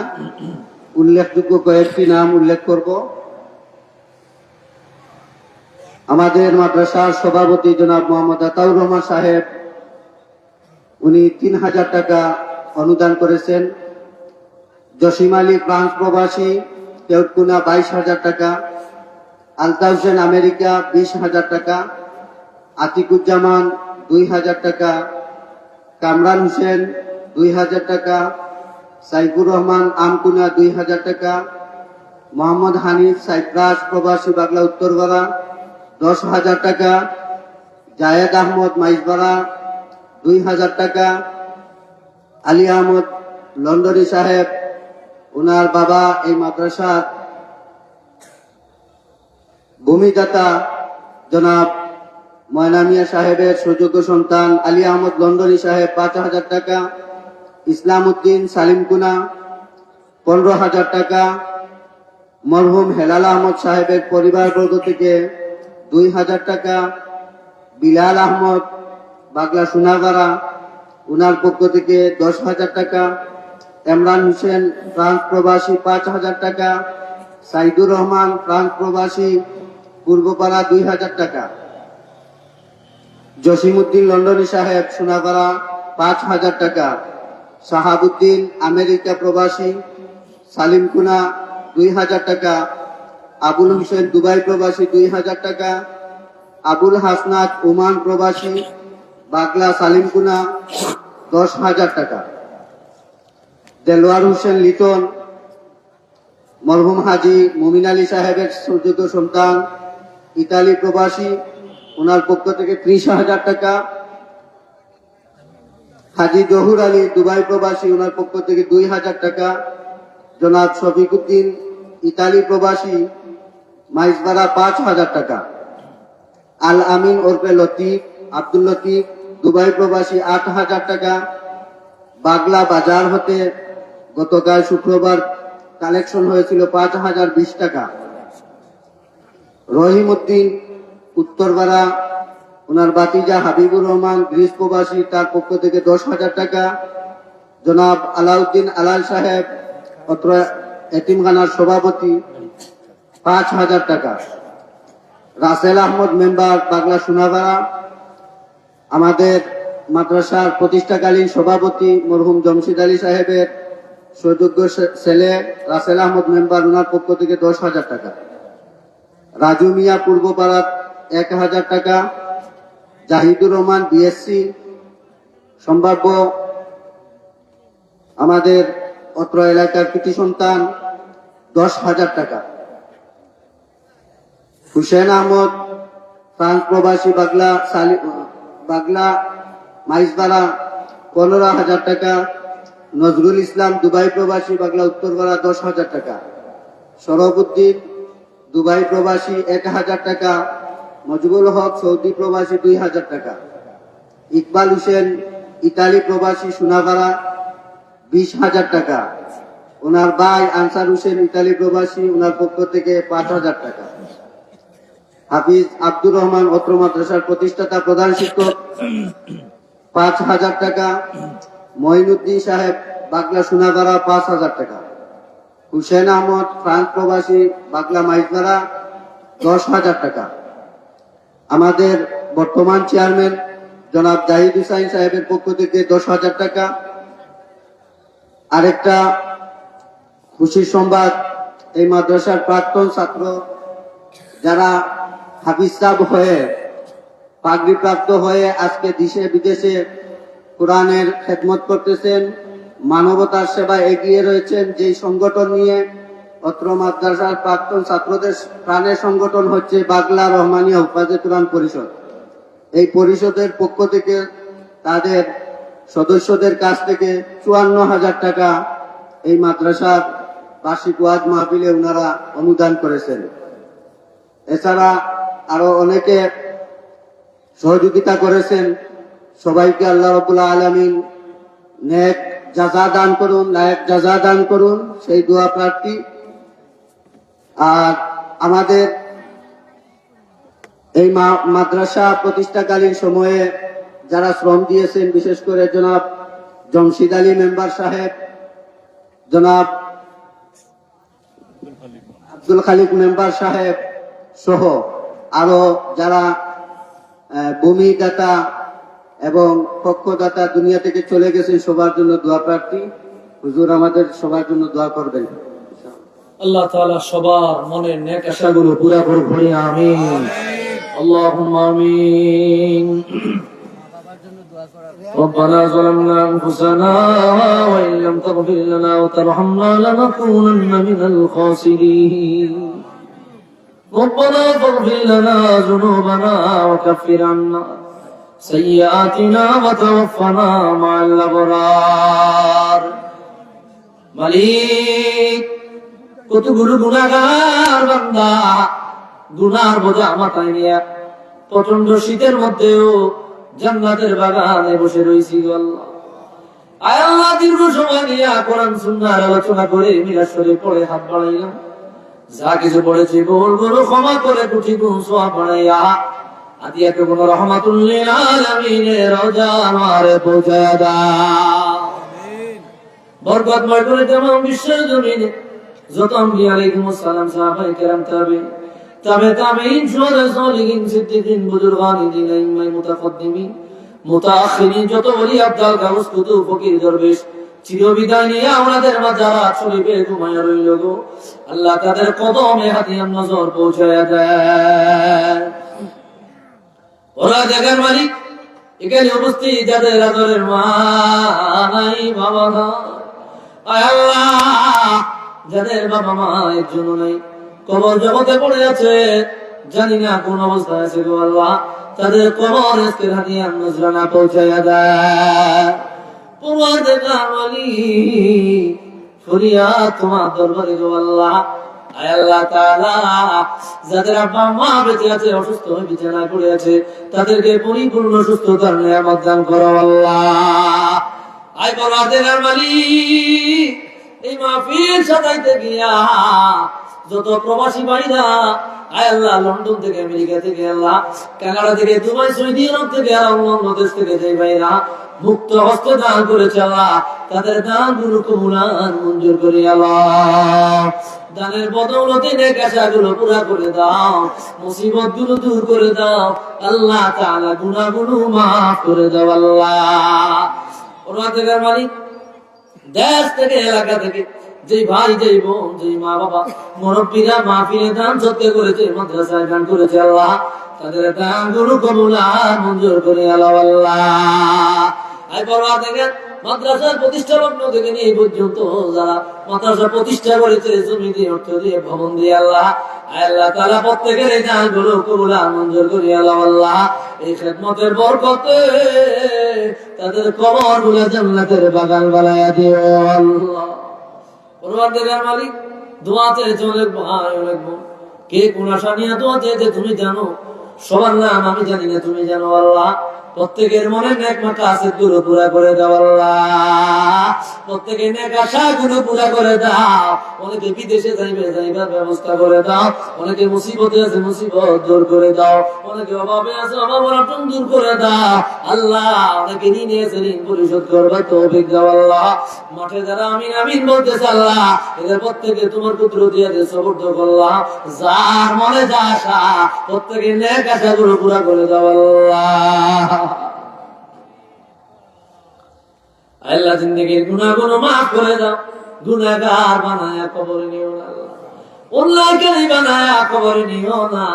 উল্লেখযোগ্য কয়েকটি নাম উল্লেখ করব। আমাদের মাদ্রাসার সভাপতি জনাব মোহাম্মদ আতাউর রহমান সাহেব, উনি 3000 টাকা অনুদান করেছেন। জসিম আলী ফ্রান্স প্রবাসী কেউটকুনা 22,000 টাকা। আলতা হোসেন আমেরিকা 20,000 টাকা। আতিকুজ্জামান 2000 টাকা। কামরান হোসেন 2000 টাকা। সাইফুর রহমান আমকুনা 2000 টাকা। মোহাম্মদ হানিফ সাইপ্রাস প্রবাসী বাংলা উত্তরপাড়া 10,000 টাকা। জায়েদ আহমদ মাইজপাড়া 2000 টাকা। আলী আহমদ লন্ডনী সাহেব, ওনার বাবা এই মাদ্রাসার ভূমিদাতা জনাব ময়নামিয়া সাহেবের সুযোগ্য সন্তান আলী আহমদ লন্ডনী সাহেব 5,000 টাকা। ইসলাম উদ্দিন সালিমকুনা 15,000 টাকা। মরহুম হেলাল আহমদ সাহেবের পরিবারবর্গ থেকে 2,000 টাকা। বিলাল আহমদ বাগলা সোনাগাড়া, উনার পক্ষ থেকে 10,000 টাকা। ইমরান হোসেন ফ্রান্স প্রবাসী 5,000 টাকা। সাইদুর রহমান ফ্রান্স প্রবাসী পূর্বপাড়া 2,000 টাকা। জসিমউদ্দিন লন্ডনী সাহেব সোনাপাড়া 5,000 টাকা। শাহাবুদ্দিন আমেরিকা প্রবাসী সালিমকুনা 2,000 টাকা। আবুল হোসেন দুবাই প্রবাসী 2,000 টাকা। আবুল হাসনাত ওমান প্রবাসী বাগলা সালিমকুনা 10,000 টাকা। দেলোয়ার হোসেন লিটন মরহুম হাজি মুমিন আলী সাহেবের সুযোগ্য সন্তান ইতালি প্রবাসী, ওনার পক্ষ থেকে 30,000 টাকা। হাজি জহুর আলী দুবাই প্রবাসী, ওনার পক্ষ থেকে 2,000 টাকা। জনাব শফিকুদ্দিন ইতালি প্রবাসী মাইজপাড়া 5,000 টাকা। আল আমিন ওরফে লতিফ আব্দুল লতিফ দুবাই প্রবাসী 8,000 টাকা। বাগলা বাজার হতে গতকাল শুক্রবার কালেকশন হয়েছিল 5,020 টাকা। রহিম উদ্দিন উত্তরপাড়া, ওনার বাতিজা হাবিবুর রহমান গ্রিস প্রবাসী, তার পক্ষ থেকে 10,000 টাকা। জনাব আলাউদ্দিন আলাল সাহেব অত্র এতিমখানার সভাপতি 5,000 টাকা। রাসেল আহমদ মেম্বার বাংলা সোনাপাড়া, আমাদের মাদ্রাসার প্রতিষ্ঠাকালীন সভাপতি মরহুম জমশিদ আলী সাহেবের সুযোগ্য ছেলে রাসেল আহমদ মেম্বার, ওনার পক্ষ থেকে 10,000 টাকা। রাজু মিয়া পূর্বপাড়া 1,000 টাকা। জাহিদুর রহমান বিএসসি সম্ভাব্য আমাদের অত্র এলাকার কৃতি সন্তান 10,000 টাকা। হুসেন আহমদ ফ্রান্স প্রবাসী বাগলা মাইজবাড়া 15,000 টাকা। নজরুল ইসলাম দুবাই প্রবাসী বাগলা উত্তরপাড়া 10,000 টাকা। শরফুদ্দিন দুবাই প্রবাসী 1,000 টাকা। মজিবুল হক সৌদি প্রবাসী 2,000 টাকা। ইকবাল হোসেন ইতালি প্রবাসী সোনাপাড়া 20,000 টাকা। ওনার ভাই আনসার হোসেন ইতালি প্রবাসী, ওনার পক্ষ থেকে 5,000 টাকা। হাফিজ আব্দুর রহমান অত্র মাদ্রাসার প্রতিষ্ঠাতা প্রধান শিক্ষক 5,000 টাকা। মঈনুদ্দিন সাহেব বাগলা সোনাপাড়া 5,000 টাকা। হুসেন আহমদ ফ্রান্স প্রবাসী বাগলা মাইজপাড়া 10,000 টাকা। আমাদের বর্তমান চেয়ারম্যান জনাব জাহিদ হুসাইন সাহেবের পক্ষ থেকে 10,000 টাকা। আরেকটা খুশির সংবাদ, এই মাদ্রাসার প্রাক্তন ছাত্র যারা হাফিজ সাহেব হয়ে পাগড়ি প্রাপ্ত হয়ে আজকে দেশে বিদেশে কোরআনের খেদমত করতেছেন, মানবতার সেবায় এগিয়ে রয়েছেন, যেই সংগঠন নিয়ে অত্র মাদ্রাসার প্রাক্তন ছাত্রদের প্রাণের সংগঠন হচ্ছে বাগলা রহমানিয়া হুফাজে কোরআন পরিষদ। এই পরিষদের পক্ষ থেকে তাদের সদস্যদের কাছ থেকে 54,000 টাকা এই মাদ্রাসার বার্ষিক ওয়াজ মাহফিলে ওনারা অনুদান করেছেন। এছাড়া আরো অনেকে সহযোগিতা করেছেন। সবাইকে আল্লাহ রাব্বুল আলামিন নেক জাযা দান করুন, লায়েক জাযা দান করুন, সেই দোয়া প্রার্থী। আর আমাদের এই মাদ্রাসা প্রতিষ্ঠাকালীন সময়ে যারা শ্রম দিয়েছেন, বিশেষ করে জনাব জমশিদ আলী মেম্বার সাহেব, জনাব আব্দুল খালিক মেম্বার সাহেব সহ আরো যারা ভূমিদাতা এবং পক্ষদাতা দুনিয়া থেকে চলে গেছেন, সবার জন্য দোয়া প্রার্থী। হুজুর আমাদের সবার জন্য দোয়া করবেন। আল্লাহ তাআলা সবার মনের নেক আশাগুলো পুরা করুন, আমিন। اللهم آمين. ربنا ظلمنا أنفسنا وإن لم تغفر لنا وترحمنا لنكونن من الخاسرين. ربنا فاغفر لنا ذنوبنا وكفر عنا سيئاتنا وتوفنا مع الأبرار. মালিক, কতগুলো গুনাহগার বান্দা গুনার বোঝা মাথায় নিয়ে প্রচন্ড শীতের মধ্যেও জান্নাতের বাগানে বসে রয়েছি। আল্লাহ, আয় আল্লাহ, দীর্ঘ সময় নিয়ে কোরআন সুন্নাহর আলোচনা করে মিলাদ শরীফ পড়ে হাত বাড়াইলাম। যা কিছু পড়েছি বহুল গুলো ক্ষমা করে কুটি গুণ সওয়াব বানাইয়া আদিয়াকে কোন রহমাতুল লিল আলামিনের রওজা আমারে পৌঁছায়া দাও। বরকতময় করে দেব বিশ্বের জমিনে যত আম্বিয়া আলাইহিমুস সালাম, সাহাবায়ে কেরাম, তাবেঈন, শুহাদা, সালিহিন, সিদ্দিকিন, বুজুরগান, দিন, ইমাম, মুতাকদ্দিমিন, মুতাআখিরিন, যত ওলি, আব্দাল, গাউস, কুতুব, ফকির, দরবেশ চিরবিদায় নিয়ে আমাদের মাজার শরীফে ঘুমায়া রইল গো। আল্লাহ তাদের কদমে হাতিয়ার নজর পৌঁছায়া দেয়। ওরা জায়গার মালিক, এখানে উপস্থিত যাদের আদরের মা নাই, বাবা নাই, আয় আল্লাহ, যাদের বাবা মায়ের জন্য নাই, কবর জগতে পড়ে আছে, জানি না কোন অবস্থায় আছে গো আল্লাহ, তাদের কবর আজকে হাতিয়ার নজরানা পৌঁছায়া দেয়। পরওয়ারদিগার মালিক, ফরিয়াদ তোমার দরবারে গো আল্লাহ। আয় আল্লাহ তাআলা, যাদের আব্বা মা বেঁচে আছে, অসুস্থ হয়ে বিছানায় পড়ে আছে, তাদেরকে পরিপূর্ণ সুস্থতার নিয়ামত দান করো আল্লাহ। আয় পরওয়ারদিগার মালিক, এই মাহফিল সাজাইতে গিয়া যত প্রবাসী ভাইরা, আয় আল্লাহ, লন্ডন থেকে, আমেরিকা থেকে, আল্লাহ, কানাডা থেকে, দুবাই, সৌদি আরব থেকে, আর অন্য দেশ থেকে যে ভাইরা মুক্ত হস্তে দান করেছে আল্লাহ, তাদের দান গুলো কবুলান মঞ্জুর করে আল্লাহ। দানের বদৌলতে নেক আশাগুলো পুরা করে দাও, মুসিবত গুলো দূর করে দাও আল্লাহ তাআলা, গুনাহগুলো মাফ করে দাও আল্লাহ। পরওয়ারদিগার মালিক, দেশ থেকে এলাকা থেকে যেই ভাই যেই বোন যেই মা বাবা মুরব্বীরা মাহফিলে দান সৎকার করেছে, মাদ্রাসায় দান করেছে আল্লাহ, তাদের দান গুলো কবুল আর মঞ্জুর করে আল্লাহ। আই পরওয়ারদিগার, মাদ্রাসার প্রতিষ্ঠা লগ্ন থেকে নিয়ে এই পর্যন্ত যারা মাদ্রাসা প্রতিষ্ঠা করেছে, জমি দিয়ে, অর্থ দিয়ে, ভবন দিয়ে আল্লাহ, আল্লাহ তাআলা প্রত্যেকের এই দানগুলো কবুল আর মঞ্জুর করে আল্লাহ। এই খেদমতের বরকতে তাদের কবরগুলো জান্নাতের বাগান বানায়া দিও আল্লাহ। পরওয়ারদিগার মালিক, দোয়া চেয়েছে অনেক ভাই অনেক বোন, কে কোন আশা নিয়ে দোয়া চেয়েছে তুমি জানো, সবার নাম আমি জানি না, তুমি জানো আল্লাহ। প্রত্যেকের মনে নেক মাথা আছে গুলো পুরা করে দাও আল্লাহ, প্রত্যেকের নেক আশা গুলো পুরা করে দাও। অনেকে বিদেশে যাইবার ব্যবস্থা করে দাও, অনেকে মুসিবতে আছে মুসিবত দূর করে দাও, অনেকে অভাবে আছে অভাব অনটন দূর করে দাও আল্লাহ, অনেকে ঋণে আছে ঋণ পরিশোধ করবার তৌফিক দাও আল্লাহ। মাঠে যারা আমিন আমিন বলতেছে আল্লাহ, এদের প্রত্যেকে তোমার কুদরত দিয়ে সবর্দ করলাম, যার মনে যা আশা প্রত্যেকের নেক আশা গুলো পুরা করে দাও আল্লাহ। আল্লাহ জিন্দেগির গুনাহগুলো মাফ করে দাও, গুনাহগার বানায়া কবরে নিও না আল্লাহ, উল্লাহকারী বানায়া কবরে নিও না,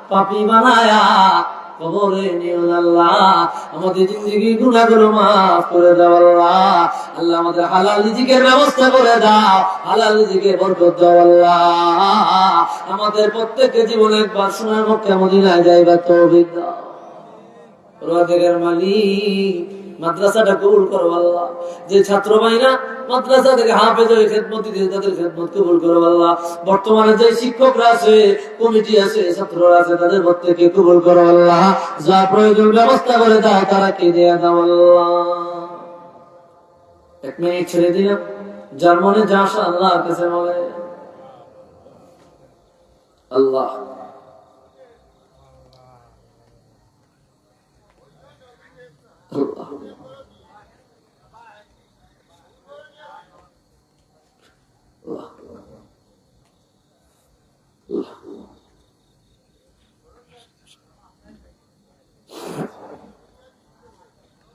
পাপী বানায়া কবরে নিও না আল্লাহ। আমাদের জিন্দেগির গুনাহগুলো মাফ করে দাও আল্লাহ। আল্লাহ আমাদের হালাল রিজিকের ব্যবস্থা করে দাও, হালাল রিজিকের বরকত দাও আল্লাহ। আমাদের প্রত্যেককে জীবনে একবার সোনার মক্কা মদিনায় যাইবার তৌফিক দাও। পরওয়ারদিগার মালিক, মাদ্রাসাটা কবুল করো আল্লাহ। যে ছাত্র ভাইরা মাদ্রাসা থেকে হাফেজ হয়ে খেদমত দিতে, তাদের খেদমত কবুল করো আল্লাহ। বর্তমানে যে শিক্ষকরা আছে, কমিটি আছে, ছাত্ররা আছে, তাদের প্রত্যেককে কবুল করো আল্লাহ। যা প্রয়োজন ব্যবস্থা করে দাও, তারা কে দেয়া দাও আল্লাহ। 1 মিনিট ছেড়ে দিলাম, যার মনে যা আশা আল্লাহ কাছে বলে আল্লাহ।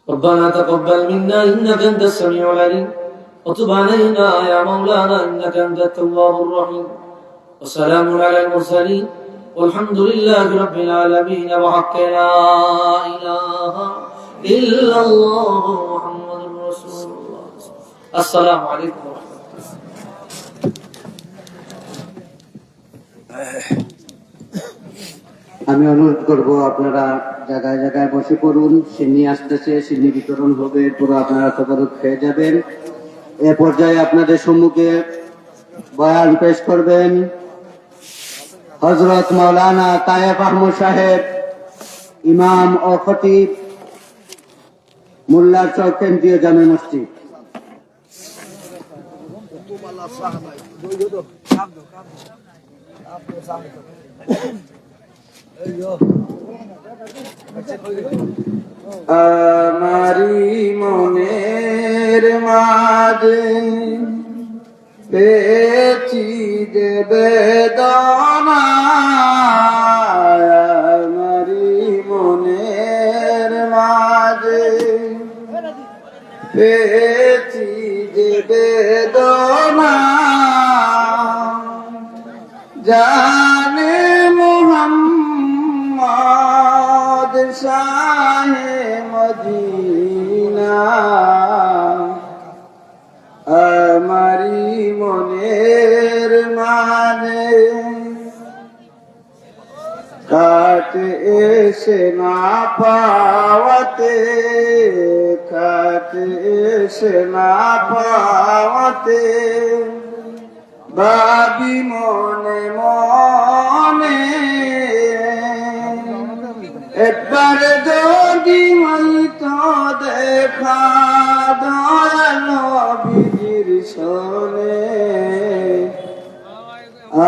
ربنا تقبل منا إنك أنت السميع العليم وتب علينا يا مولانا إنك أنت التواب الرحيم وسلام على المرسلين والحمد لله رب العالمين وحق لا إله إلا الله محمد رسول الله. السلام عليكم ورحمة الله. আমি অনুরোধ করব আপনারা জায়গায় জায়গায় বসে পড়ুন। সিন্নি আসতেছে, সিন্নি বিতরণ হবে, পুরো আপনারা তদারক খেয়ে যাবেন। এ পর্যায়ে আপনাদের সম্মুখে বয়ান পেশ করবেন হযরত মাওলানা তায়েব আহমদ সাহেব, ইমাম ও খতিব, মোল্লারচক কেন্দ্রীয় জামে মসজিদ। আমারি মনের মাঝে পেয়েছি দেবে দানা, আমারি মনের মাঝে পেয়েছি দেবে দানা, জানে মোহাম্মদ শাহে মদিনা, আমারি মনের মানে কাট এসে না পাওয়াতে, কাট এসে না পাওয়াতে ভাবি মনে মনে, একবার যদি হইতো দেখা দয়াল নবীর সনে,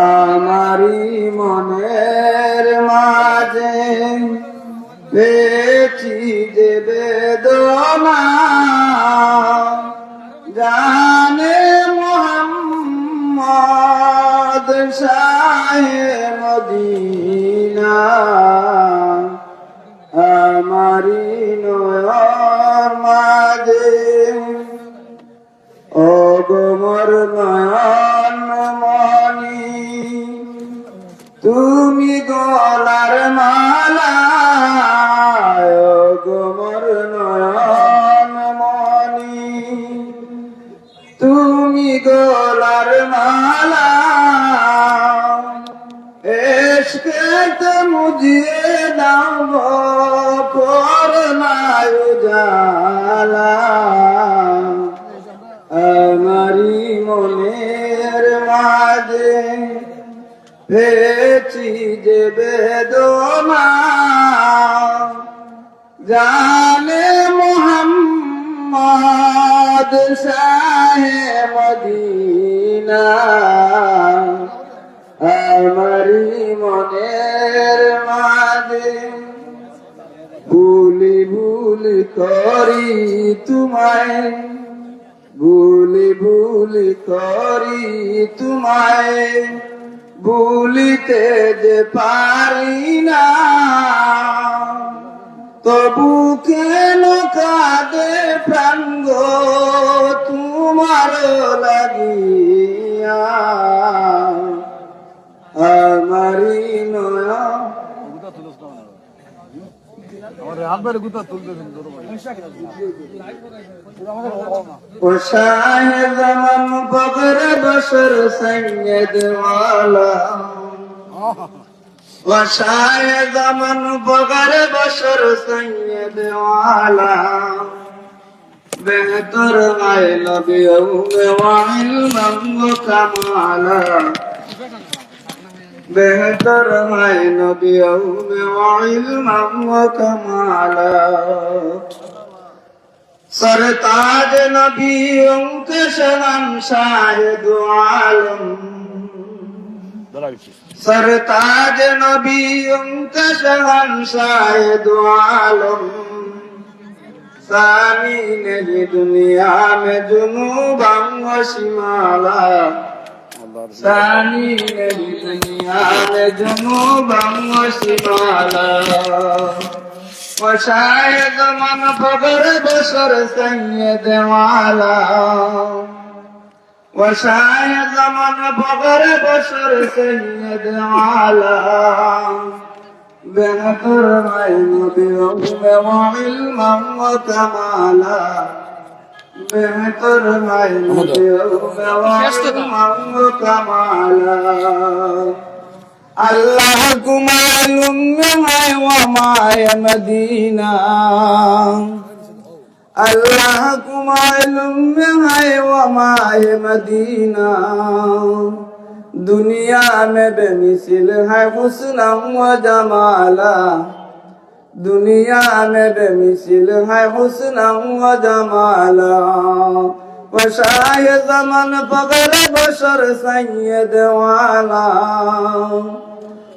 আমারি মনের মাঝে পেয়েছি যে বেদনা, জানে মোহাম্মদ শাহে মদিনা আমারি নয়ন মাঝে ও গোমর নয়ন মনি তুমি গলার মালা ও গোমর নয়ন মনি তুমি গলার মালা এসকে মুজিয়ে দাও করোনায় জালা আমারি মনের মাঝে পেয়েছি যে বেদনা জানে মোহাম্মদ শাহে মদিনা আমারি মনের মাঝে ভুলি ভুলি করি তোমায় ভুলি ভুলি করি তোমায় ভুলিতে যে পারি না তবু কেন কাঁদে প্রাণ গো তোমার লাগিয়া আমারি নয়ন ও শাহে জামান বগর বসর সৈয়দ ওয়ালা ও শাহে জামান বগর বসর সৈয়দ ওয়ালা বেহতর আয় নবী ও ইলমান ও কামালা बेहतर है नबियों में इल्मा व कमाला सरताज नबियों के शहंशाह दो आलम सरताज नबियों के शहंशाह दो आलम सामी नहीं दुनिया में जुनूबा व शिमाला सानी नहीं दुनिया में जुनूबा व शिमाला व शायद मन फगर बसर सैयद वाला व शायद मन फगर बसर सैयद वाला बेहतर है नबियों में व इल्मा व कमाला बेहतर है नबियों में व इल्मा व कमाला अल्लाह को मालूम है व माय मदीना अल्लाह को मालूम है व माय मदीना दुनिया में बेमिसल है हुस्न व जमाला दुनिया में बेमिसल है हुस्न व जमाला व शायद ज़मन फगर बशर सैयद वाला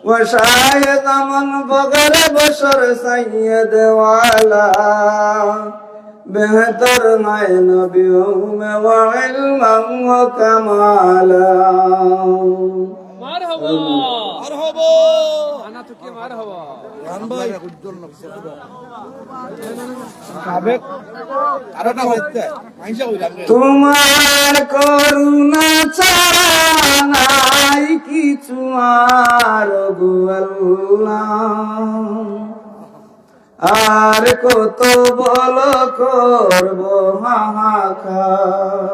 व शायद ज़मन फगर बशर सैयद वाला बेहतर है नबियों में व इल्मा व कमाला মারহাবা মারহাবা আনা তো কি মারহাবা রান ভাই উজ্জ্বল নকশা সাবেক আরটা হইছে আইসা হইলাম তোমার করুণা ছাড়া নাই কিছু আর গো আল্লাহ আর কত বল করব হাহাকার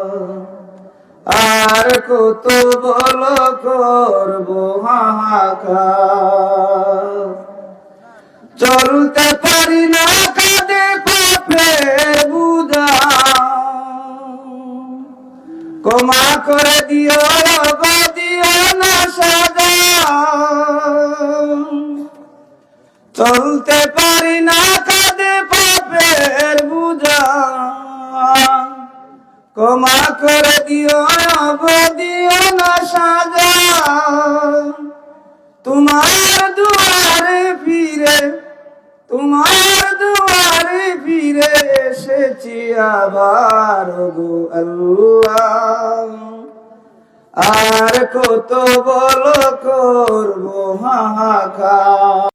আর কত বল করব হাহাকার চলতে পারি না কাঁদে পাপের বুঝা ক্ষমা করে দিও দিও না সাজা চলতে পারি না কাঁদে পাপের বুঝা ক্ষমা করে দিও দিও না সাজা তোমার দুয়ারে ফিরে এসেছি আবার গো আল্লাহ, আর কত বল করবো হাহাকার।